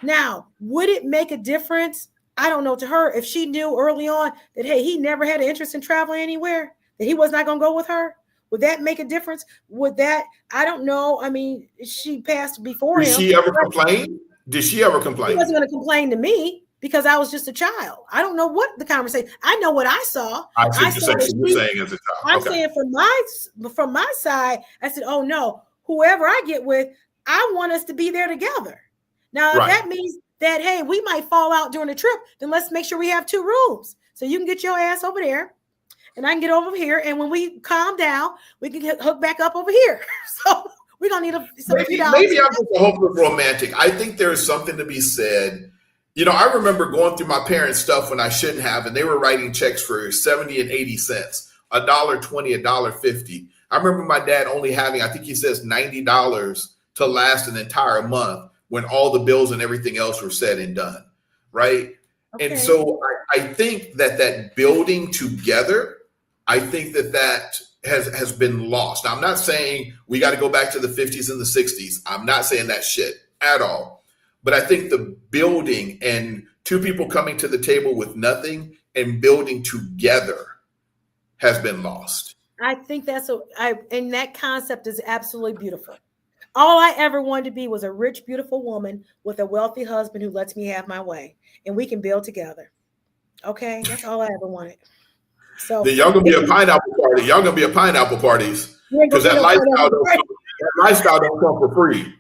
Now, would it make a difference? I don't know, to her, if she knew early on that, hey, he never had an interest in traveling anywhere, that he was not going to go with her, would that make a difference? Would that, I don't know. I mean, she passed before him. Did she ever complain? She wasn't going to complain to me because I was just a child. I don't know what the conversation, I know what I saw. I see what you're saying as a child. I'm saying from my side, I said, oh no, whoever I get with, I want us to be there together. Now, if that means that, hey, we might fall out during the trip, then let's make sure we have 2 rooms. So you can get your ass over there and I can get over here. And when we calm down, we can hook back up over here. So we're going to need maybe I'm just a hopeless romantic. I think there's something to be said. You know, I remember going through my parents' stuff when I shouldn't have, and they were writing checks for 70 and 80 cents, $1.20, $1.50. I remember my dad only having, I think he says $90 to last an entire month, when all the bills and everything else were said and done, right? Okay. And so I think that building together, I think that has been lost. Now, I'm not saying we got to go back to the 50s and the 60s. I'm not saying that shit at all. But I think the building and 2 people coming to the table with nothing and building together has been lost. I think and that concept is absolutely beautiful. All I ever wanted to be was a rich, beautiful woman with a wealthy husband who lets me have my way, and we can build together. Okay, that's all I ever wanted. So then y'all gonna be a pineapple party. Y'all gonna be a pineapple parties because that lifestyle don't come for free.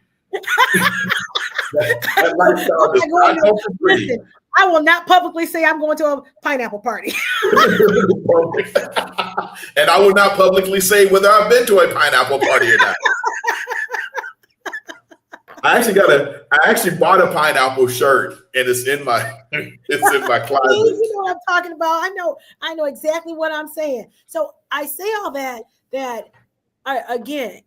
that lifestyle does not come for free. I will not publicly say I'm going to a pineapple party. And I will not publicly say whether I've been to a pineapple party or not. I actually bought a pineapple shirt, and it's in my closet. You know what I'm talking about. I know exactly what I'm saying. So I say all that again,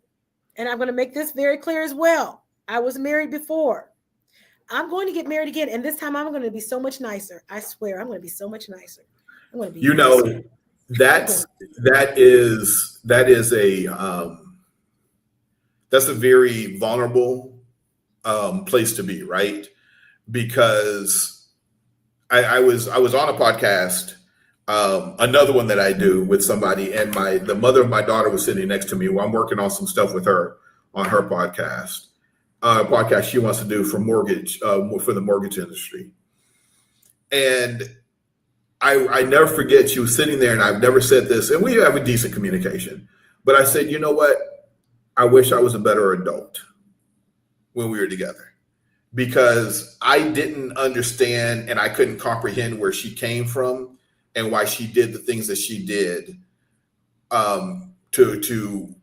and I'm going to make this very clear as well. I was married before. I'm going to get married again, and this time I'm going to be so much nicer. I swear, I'm going to be so much nicer. I'm going to be nicer. That's a very vulnerable place to be, right? Because I was on a podcast, another one that I do with somebody, and the mother of my daughter was sitting next to me while I'm working on some stuff with her on her podcast she wants to do for mortgage, for the mortgage industry. And I never forget, she was sitting there, and I've never said this, and we have a decent communication, but I said, you know what? I wish I was a better adult when we were together, because I didn't understand and I couldn't comprehend where she came from and why she did the things that she did to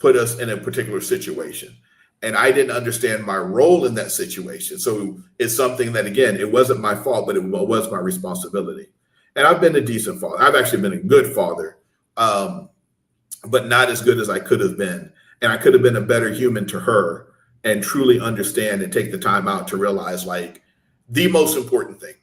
put us in a particular situation. And I didn't understand my role in that situation. So it's something that, again, it wasn't my fault, but it was my responsibility. And I've been a decent father. I've actually been a good father, but not as good as I could have been. And I could have been a better human to her and truly understand and take the time out to realize, like, the most important thing,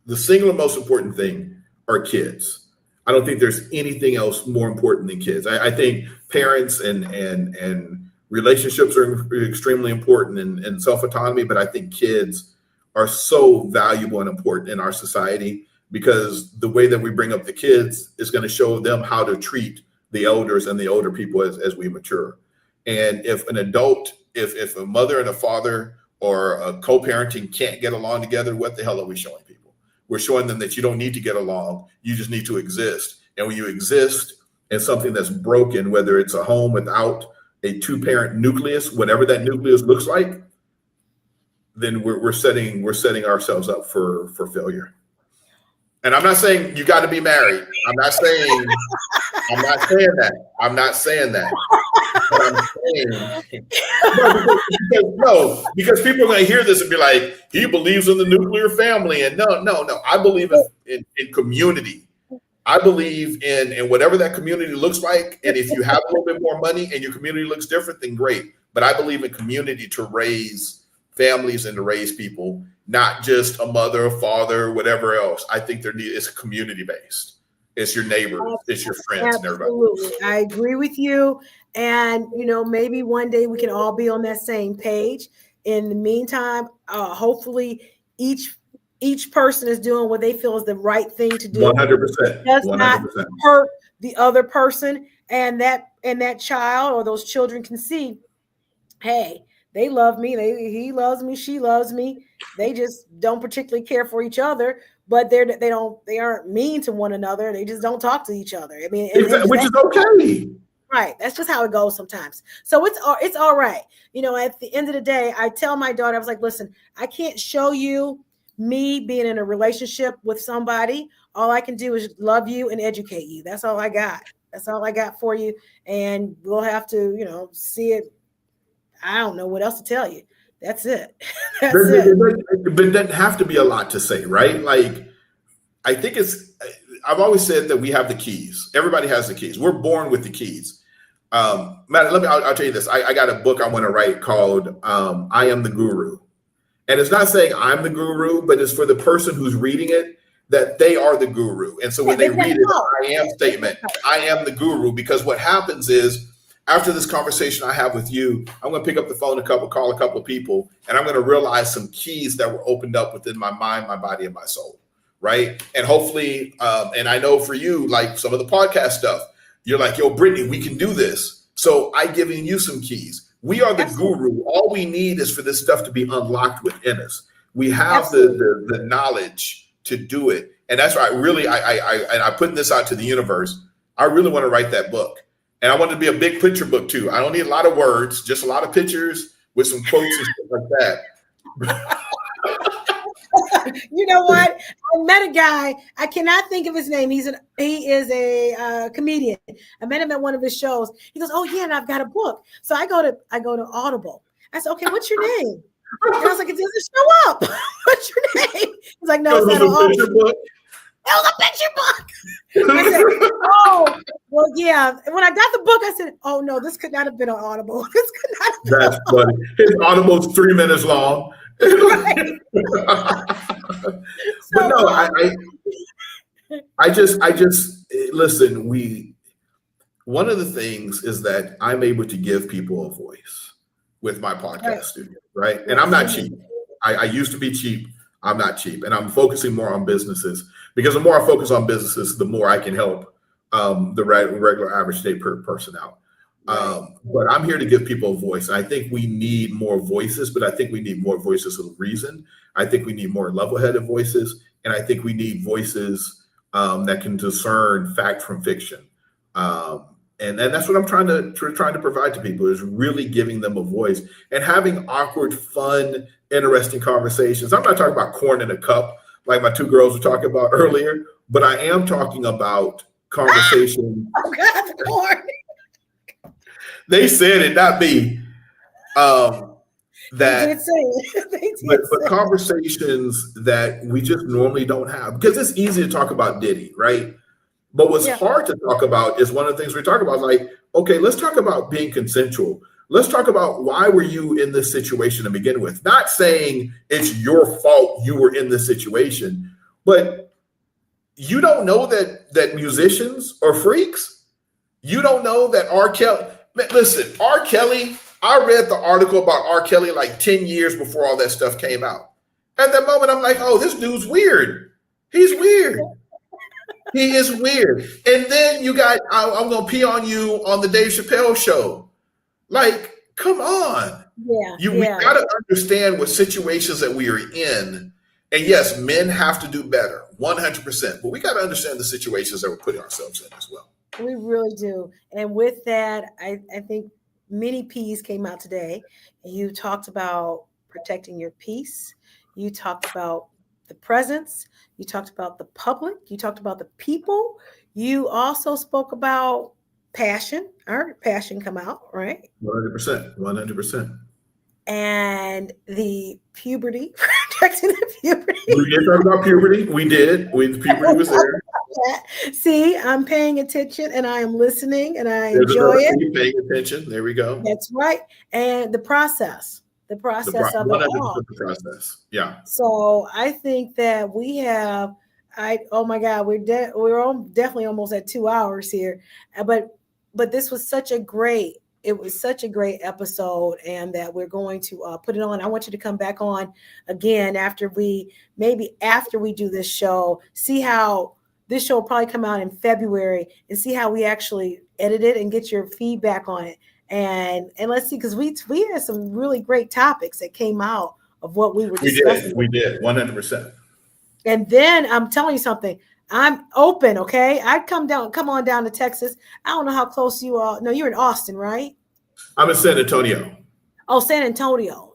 the singular most important thing are kids. I don't think there's anything else more important than kids. I think parents and relationships are extremely important and self-autonomy, but I think kids are so valuable and important in our society, because the way that we bring up the kids is going to show them how to treat the elders and the older people as we mature. And if an adult, if a mother and a father or a co-parenting can't get along together, what the hell are we showing people? We're showing them that you don't need to get along. You just need to exist. And when you exist in something that's broken, whether it's a home without a two-parent nucleus, whatever that nucleus looks like, then we're setting ourselves up for failure. And I'm not saying you got to be married. I'm not saying that. But I'm saying, because people are going to hear this and be like, he believes in the nuclear family. And no. I believe in community. I believe in whatever that community looks like. And if you have a little bit more money and your community looks different, then great. But I believe in community to raise families and to raise people, not just a mother, a father, whatever else. I think it's community based. It's your neighbors, it's your friends, and everybody. Absolutely. I agree with you. And, maybe one day we can all be on that same page. In the meantime, hopefully each person is doing what they feel is the right thing to do. 100%. It does not hurt the other person, and that child or those children can see, hey, they love me. He loves me. She loves me. They just don't particularly care for each other, but they aren't mean to one another. They just don't talk to each other. I mean, which is okay. Right. That's just how it goes sometimes. So it's all right. At the end of the day, I tell my daughter, I was like, listen, I can't show you me being in a relationship with somebody. All I can do is love you and educate you. That's all I got. That's all I got for you. And we'll have to, see it. I don't know what else to tell you. That's it. But it doesn't have to be a lot to say, right? Like, I think I've always said that we have the keys. Everybody has the keys. We're born with the keys. Matt, I'll tell you this. I got a book I want to write called I Am the Guru. And it's not saying I'm the guru, but it's for the person who's reading it, that they are the guru. And so when they read it, I am statement, I am the guru, because what happens is, after this conversation I have with you, I'm going to pick up the phone, call a couple of people, and I'm going to realize some keys that were opened up within my mind, my body, and my soul, right? And hopefully, and I know for you, like some of the podcast stuff, you're like, yo, Brittany, we can do this. So I giving you some keys. We are the guru. All we need is for this stuff to be unlocked within us. We have the knowledge to do it. And that's why I'm putting this out to the universe. I really want to write that book. And I want it to be a big picture book too. I don't need a lot of words, just a lot of pictures with some quotes and stuff like that. You know what? I met a guy. I cannot think of his name. He is a comedian. I met him at one of his shows. He goes, "Oh yeah, and I've got a book." So I go to Audible. I said, "Okay, what's your name?" And I was like, "It doesn't show up. What's your name?" He's like, "No, it's not on Audible." It was a picture book. I said, "Oh, well, yeah." And when I got the book, I said, "Oh no, this could not have been on Audible. This could not have been." That's funny. His Audible's 3 minutes long. Right. But no, I just listen. One of the things is that I'm able to give people a voice with my podcast studio, right? And I'm not cheap. I used to be cheap. I'm not cheap, and I'm focusing more on businesses because the more I focus on businesses, the more I can help the regular average day person out. But I'm here to give people a voice. I think we need more voices, but I think we need more voices of reason. I think we need more level-headed voices, and I think we need voices that can discern fact from fiction. And that's what I'm trying to provide to people, is really giving them a voice and having awkward, fun, interesting conversations. I'm not talking about corn in a cup like my two girls were talking about earlier, but I am talking about conversation. Oh God, the corn. They said it, not me. They did say it. But conversations that we just normally don't have, because it's easy to talk about Diddy, right? But what's hard to talk about is one of the things we talk about, like, okay, let's talk about being consensual. Let's talk about why were you in this situation to begin with? Not saying it's your fault you were in this situation, but you don't know that musicians are freaks. You don't know that R. Kelly. Listen, R. Kelly, I read the article about R. Kelly like 10 years before all that stuff came out. At that moment, I'm like, oh, this dude's weird. He's weird. He is weird. And then you got, I'm going to pee on you on the Dave Chappelle show. Like, come on. We got to understand what situations that we are in. And yes, men have to do better, 100%. But we got to understand the situations that we're putting ourselves in as well. We really do. And with that, I think many P's came out today. You talked about protecting your peace. You talked about the presence. You talked about the public. You talked about the people. You also spoke about passion. I heard passion come out, right? 100%. 100%. And the puberty, protecting the puberty. We did talk about puberty. We did. Puberty was there. See, I'm paying attention and I am listening and I enjoy it. Paying attention. There we go. That's right. And the process of it all. The process. Yeah. So I think that we have, oh my God, we're definitely almost at 2 hours here. But this was such a great episode, and that we're going to put it on. I want you to come back on again after we do this show, see how this show will probably come out in February, and see how we actually edit it and get your feedback on it. And let's see, because we had some really great topics that came out of what we were discussing. We did 100%. And then I'm telling you something. I'm open, okay? I'd come on down to Texas. I don't know how close you are. No, you're in Austin, right? I'm in San Antonio. Oh, San Antonio.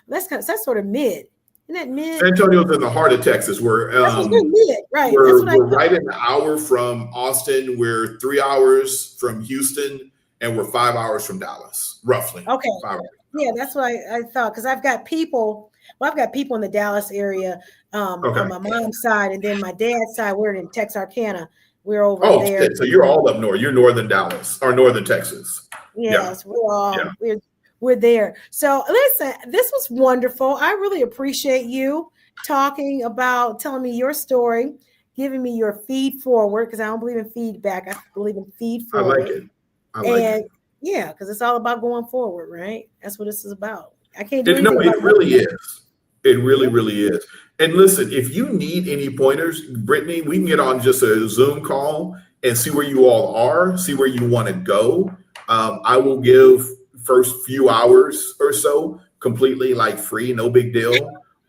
That's sort of mid. Isn't that mid? San Antonio's in the heart of Texas. We're mid, right? We're right in an hour from Austin. We're 3 hours from Houston, and we're 5 hours from Dallas, roughly. Okay. Yeah, that's what I thought, because I've got people in the Dallas area on my mom's side, and then my dad's side, we're in Texarkana. We're over there. So you're all up north. You're northern Dallas or northern Texas. Yes, we're there. So listen, this was wonderful. I really appreciate you telling me your story, giving me your feed forward, because I don't believe in feedback. I believe in feed forward. I like it. Yeah, because it's all about going forward, right? That's what this is about. I can't do anything. It really is. It really, really is. And listen, if you need any pointers, Brittany, we can get on just a Zoom call and see where you all are, see where you want to go. I will give first few hours or so completely like free, no big deal.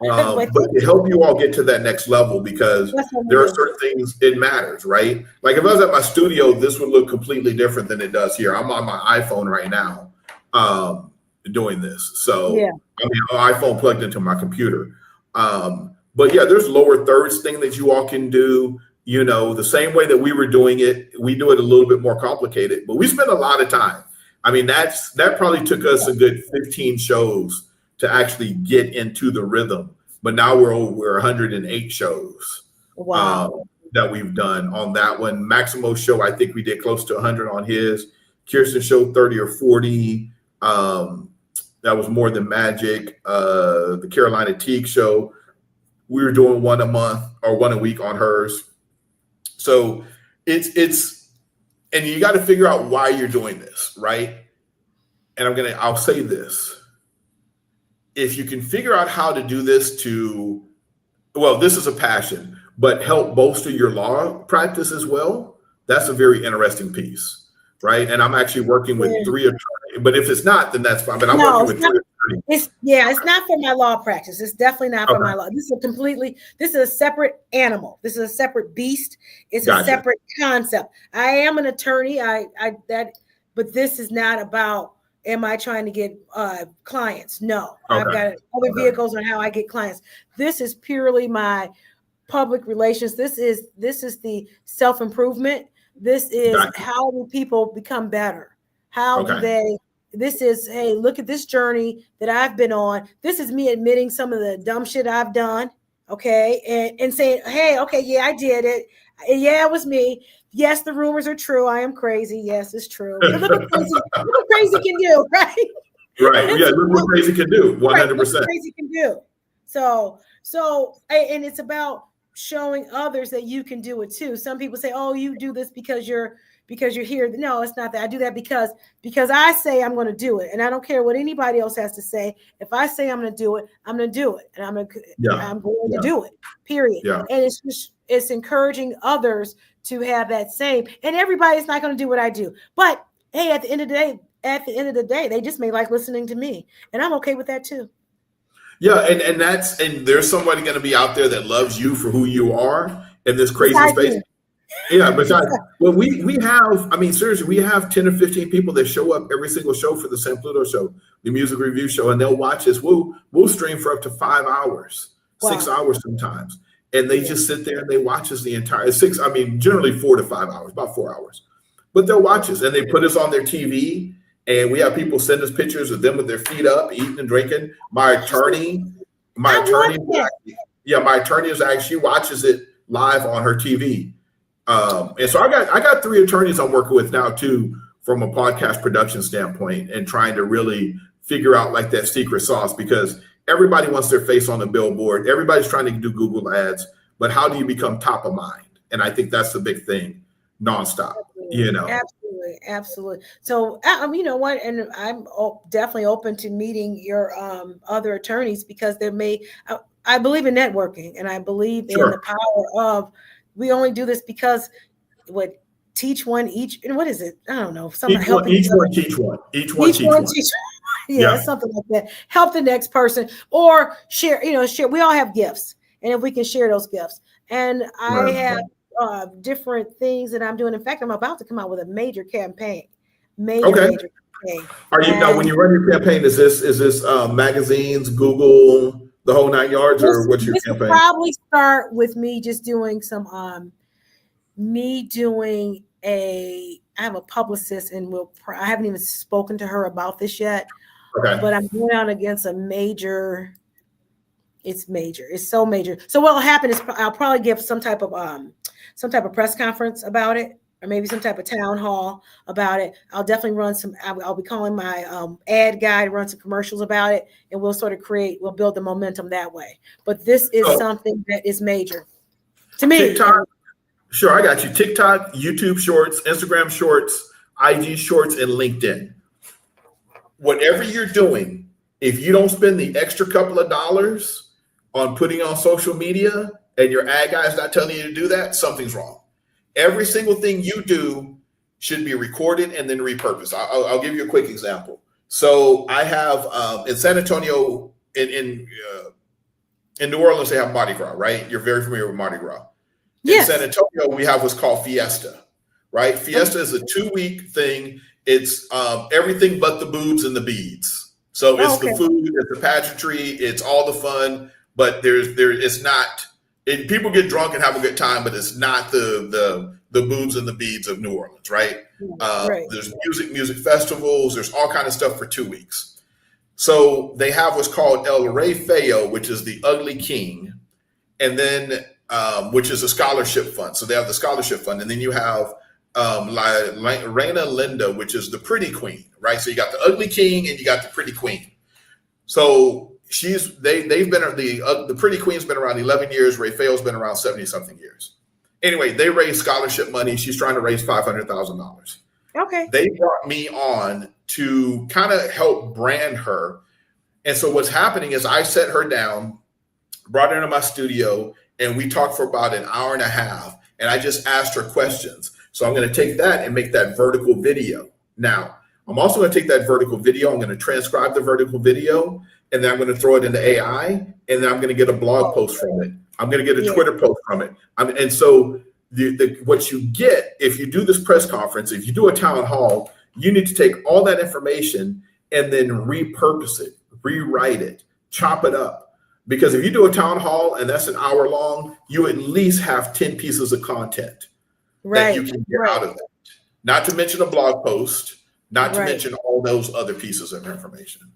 But to help you all get to that next level, because there are certain things, it matters, right? Like if I was at my studio, this would look completely different than it does here. I'm on my iPhone right now doing this. So I mean, iPhone plugged into my computer. But yeah, there's lower thirds thing that you all can do. You know, the same way that we were doing it, we do it a little bit more complicated, but we spend a lot of time. I mean, that probably took us a good 15 shows to actually get into the rhythm. But now we're over 108 shows that we've done on that one. Maximo's show, I think we did close to 100 on his. Kirsten showed 30 or 40. That was more than Magic. The Carolina Teague show, we were doing one a month or one a week on hers. So it's and you got to figure out why you're doing this, right? And I'll say this. If you can figure out how to do this this is a passion, but help bolster your law practice as well, that's a very interesting piece, right? And I'm actually working with 3 attorneys, but if it's not, then that's fine. But I'm working with 3 attorneys. It's not for my law practice. It's definitely not for my law. This is a separate animal. This is a separate beast. It's a separate concept. I am an attorney. But this is not about, am I trying to get clients? No, I've got other vehicles on how I get clients. This is purely my public relations. This is the self-improvement. This is how do people become better? How do they? This is, hey, look at this journey that I've been on. This is me admitting some of the dumb shit I've done, okay? And saying, hey, okay, yeah, I did it. Yeah, it was me. Yes, the rumors are true. I am crazy. Yes, it's true. Look what crazy can do, right? Right. Yeah, look what crazy can do. 100%. Right, look what crazy can do. So, and it's about showing others that you can do it too. Some people say, oh, you do this because you're here. No, it's not that. I do that because I say I'm going to do it, and I don't care what anybody else has to say. If I say I'm going to do it, I'm going to do it, and I'm going to do it. Period. Yeah. And it's encouraging others to have that same. And everybody's not going to do what I do, but hey, at the end of the day, they just may like listening to me, and I'm okay with that too. Yeah, and there's somebody going to be out there that loves you for who you are in this crazy space. Yeah, well, we have, I mean, seriously, we have 10 or 15 people that show up every single show for the San Pluto show, the music review show, and they'll watch us. We'll stream for up to 5 hours, 6 hours sometimes. And they just sit there and they watch us the entire generally 4 to 5 hours, about 4 hours. But they'll watch us and they put us on their TV. And we have people send us pictures of them with their feet up, eating and drinking. My attorney is actually watches it live on her TV. And so I got 3 attorneys I'm working with now too, from a podcast production standpoint, and trying to really figure out like that secret sauce, because everybody wants their face on the billboard. Everybody's trying to do Google ads, but how do you become top of mind? And I think that's the big thing, nonstop. Absolutely. So, you know what? And I'm definitely open to meeting your other attorneys, because I believe in networking, and I believe in the power of, we only do this because teach one each, and what is it? I don't know. Each one teach one. Yeah, something like that. Help the next person, or share. We all have gifts, and if we can share those gifts, and I have different things that I'm doing. In fact, I'm about to come out with a major campaign. Major campaign. Are you now, when you run your campaign? Is this magazines, Google, the whole 9 yards, or what's your campaign? Will probably start with me just doing some I have a publicist, and I haven't even spoken to her about this yet. Okay. But I'm going out against a major. It's major. It's so major. So what will happen is I'll probably give some type of press conference about it, or maybe some type of town hall about it. I'll definitely run I'll be calling my ad guy to run some commercials about it, and we'll we'll build the momentum that way. But this is something that is major to me. TikTok. Sure, I got you. TikTok, YouTube Shorts, Instagram Shorts, IG Shorts, and LinkedIn. Whatever you're doing, if you don't spend the extra couple of dollars on putting on social media, and your ad guy is not telling you to do that, something's wrong. Every single thing you do should be recorded and then repurposed. I'll give you a quick example. So I have in San Antonio, in New Orleans, they have Mardi Gras, right? You're very familiar with Mardi Gras. Yes. In San Antonio, we have what's called Fiesta, right? Fiesta is a 2-week thing. It's everything but the boobs and the beads. So it's the food, it's the pageantry, it's all the fun. but it's not. People get drunk and have a good time, but it's not the boobs and the beads of New Orleans, right? Right. There's music festivals. There's all kind of stuff for 2 weeks. So they have what's called El Rey Feo, which is the Ugly King, and then which is a scholarship fund. So they have the scholarship fund, and then you have Reina Linda, which is the Pretty Queen, right? So you got the Ugly King and you got the Pretty Queen. So they've been the Pretty Queen's been around 11 years. Ray Feo's been around 70 something years. Anyway, they raise scholarship money. She's trying to raise $500,000. Okay. They brought me on to kind of help brand her. And so what's happening is I set her down, brought her into my studio, and we talked for about an hour and a half. And I just asked her questions. So I'm going to take that and make that vertical video. Now, I'm also going to take that vertical video. I'm going to transcribe the vertical video, and then I'm going to throw it into AI, and then I'm going to get a blog post from it. I'm going to get a Twitter post from it. And so what you get, if you do this press conference, if you do a town hall, you need to take all that information and then repurpose it, rewrite it, chop it up. Because if you do a town hall and that's an hour long, you at least have 10 pieces of content that you can get out of that. Not to mention a blog post, not to mention all those other pieces of information.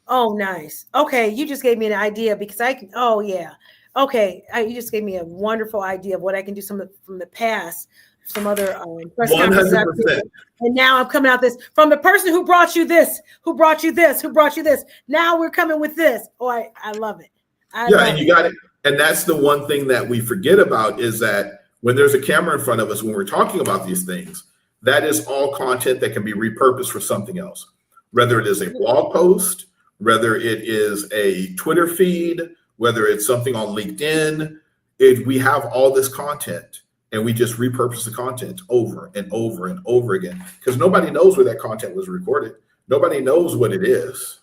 Oh, nice. Okay, you just gave me an idea because I can. Oh, yeah. Okay, you just gave me a wonderful idea of what I can do from the past, some other press conferences. 100%. And now I'm coming out this from the person who brought you this, who brought you this, who brought you this. Now we're coming with this. Oh, I love it. And you got it. And that's the one thing that we forget about is that when there's a camera in front of us, when we're talking about these things, that is all content that can be repurposed for something else, whether it is a blog post, whether it is a Twitter feed, whether it's something on LinkedIn. We have all this content and we just repurpose the content over and over and over again because nobody knows where that content was recorded. Nobody knows what it is.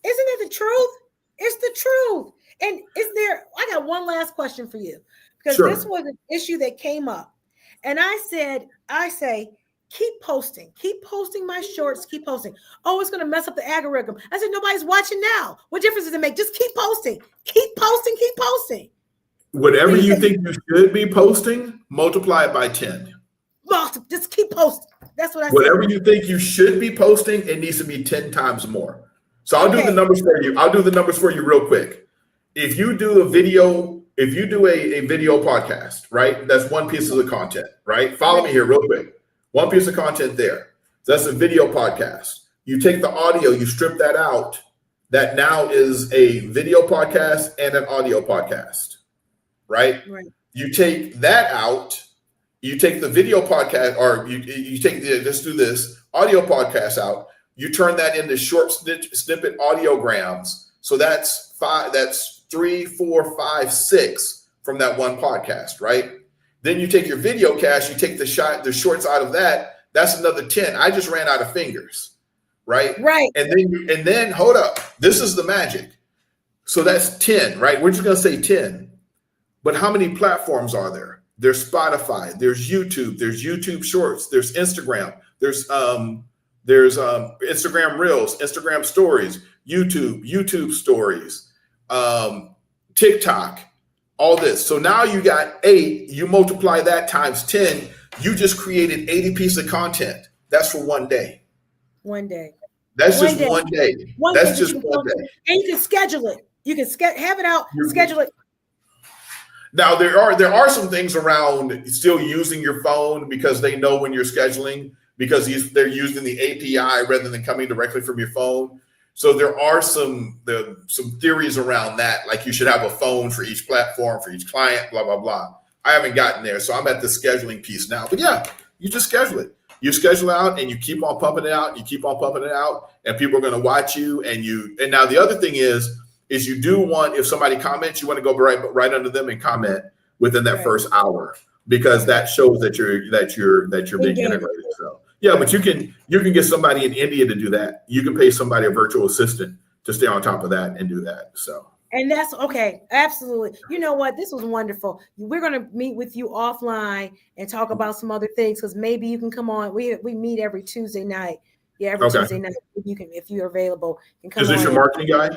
Isn't it the truth? It's the truth. And I got one last question for you because this was an issue that came up. And I say, keep posting my shorts, keep posting. Oh, it's going to mess up the algorithm. I said, nobody's watching now. What difference does it make? Just keep posting, keep posting, keep posting. Whatever you think you should be posting, multiply it by 10. Just keep posting. That's what I said. Whatever you think you should be posting, it needs to be 10 times more. So I'll do the numbers for you. I'll do the numbers for you real quick. If you do a video podcast, right? That's one piece of the content, right? Follow me here real quick. One piece of content there. That's a video podcast. You take the audio, you strip that out. That now is a video podcast and an audio podcast, right? You take that out. You take the video podcast, or you take let's do this audio podcast out. You turn that into short snippet audiograms. So that's 3, 4, 5, 6 from that one podcast, right? Then you take your video cast, you take the shorts out of that. That's another 10. I just ran out of fingers, right? Right. And then hold up. This is the magic. So that's 10, right? We're just gonna say 10. But how many platforms are there? There's Spotify, there's YouTube Shorts, there's Instagram, there's Instagram Reels, Instagram Stories, YouTube Stories, TikTok, all this. So now you got 8, you multiply that times 10, you just created 80 pieces of content. That's for one day. One day. That's just one day. That's just one day. And you can schedule it. You can have it out, schedule it. Now there are some things around still using your phone because they know when you're scheduling because they're using the API rather than coming directly from your phone. So there are some theories around that, like you should have a phone for each platform, for each client, blah, blah, blah. I haven't gotten there, so I'm at the scheduling piece now. But yeah, you just schedule it. You schedule out and you keep on pumping it out, and you keep on pumping it out, and people are going to watch you. And now the other thing is you do want, if somebody comments, you want to go right under them and comment within that first hour because that shows that you're being integrated. So yeah, but you can get somebody in India to do that. You can pay somebody a virtual assistant to stay on top of that and do that. So. And that's okay. Absolutely. You know what? This was wonderful. We're going to meet with you offline and talk about some other things because maybe you can come on. We meet every Tuesday night. Yeah, every Tuesday night. You can, if you're available. Can come Is this your marketing guy?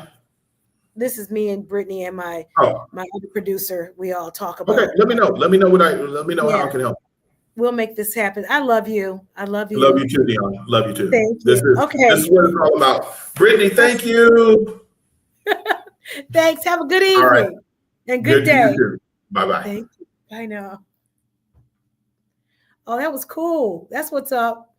this is me and Brittany and my other producer. We all talk about. Okay, let me know. Let me know how I can help. We'll make this happen. I love you. I love you. Love you too, Dion. Love you too. Thank This you. is what it's all about. Brittany, thank you. Thanks. Have a good evening and good day. Bye bye. Thank you. Bye now. Oh, that was cool. That's what's up.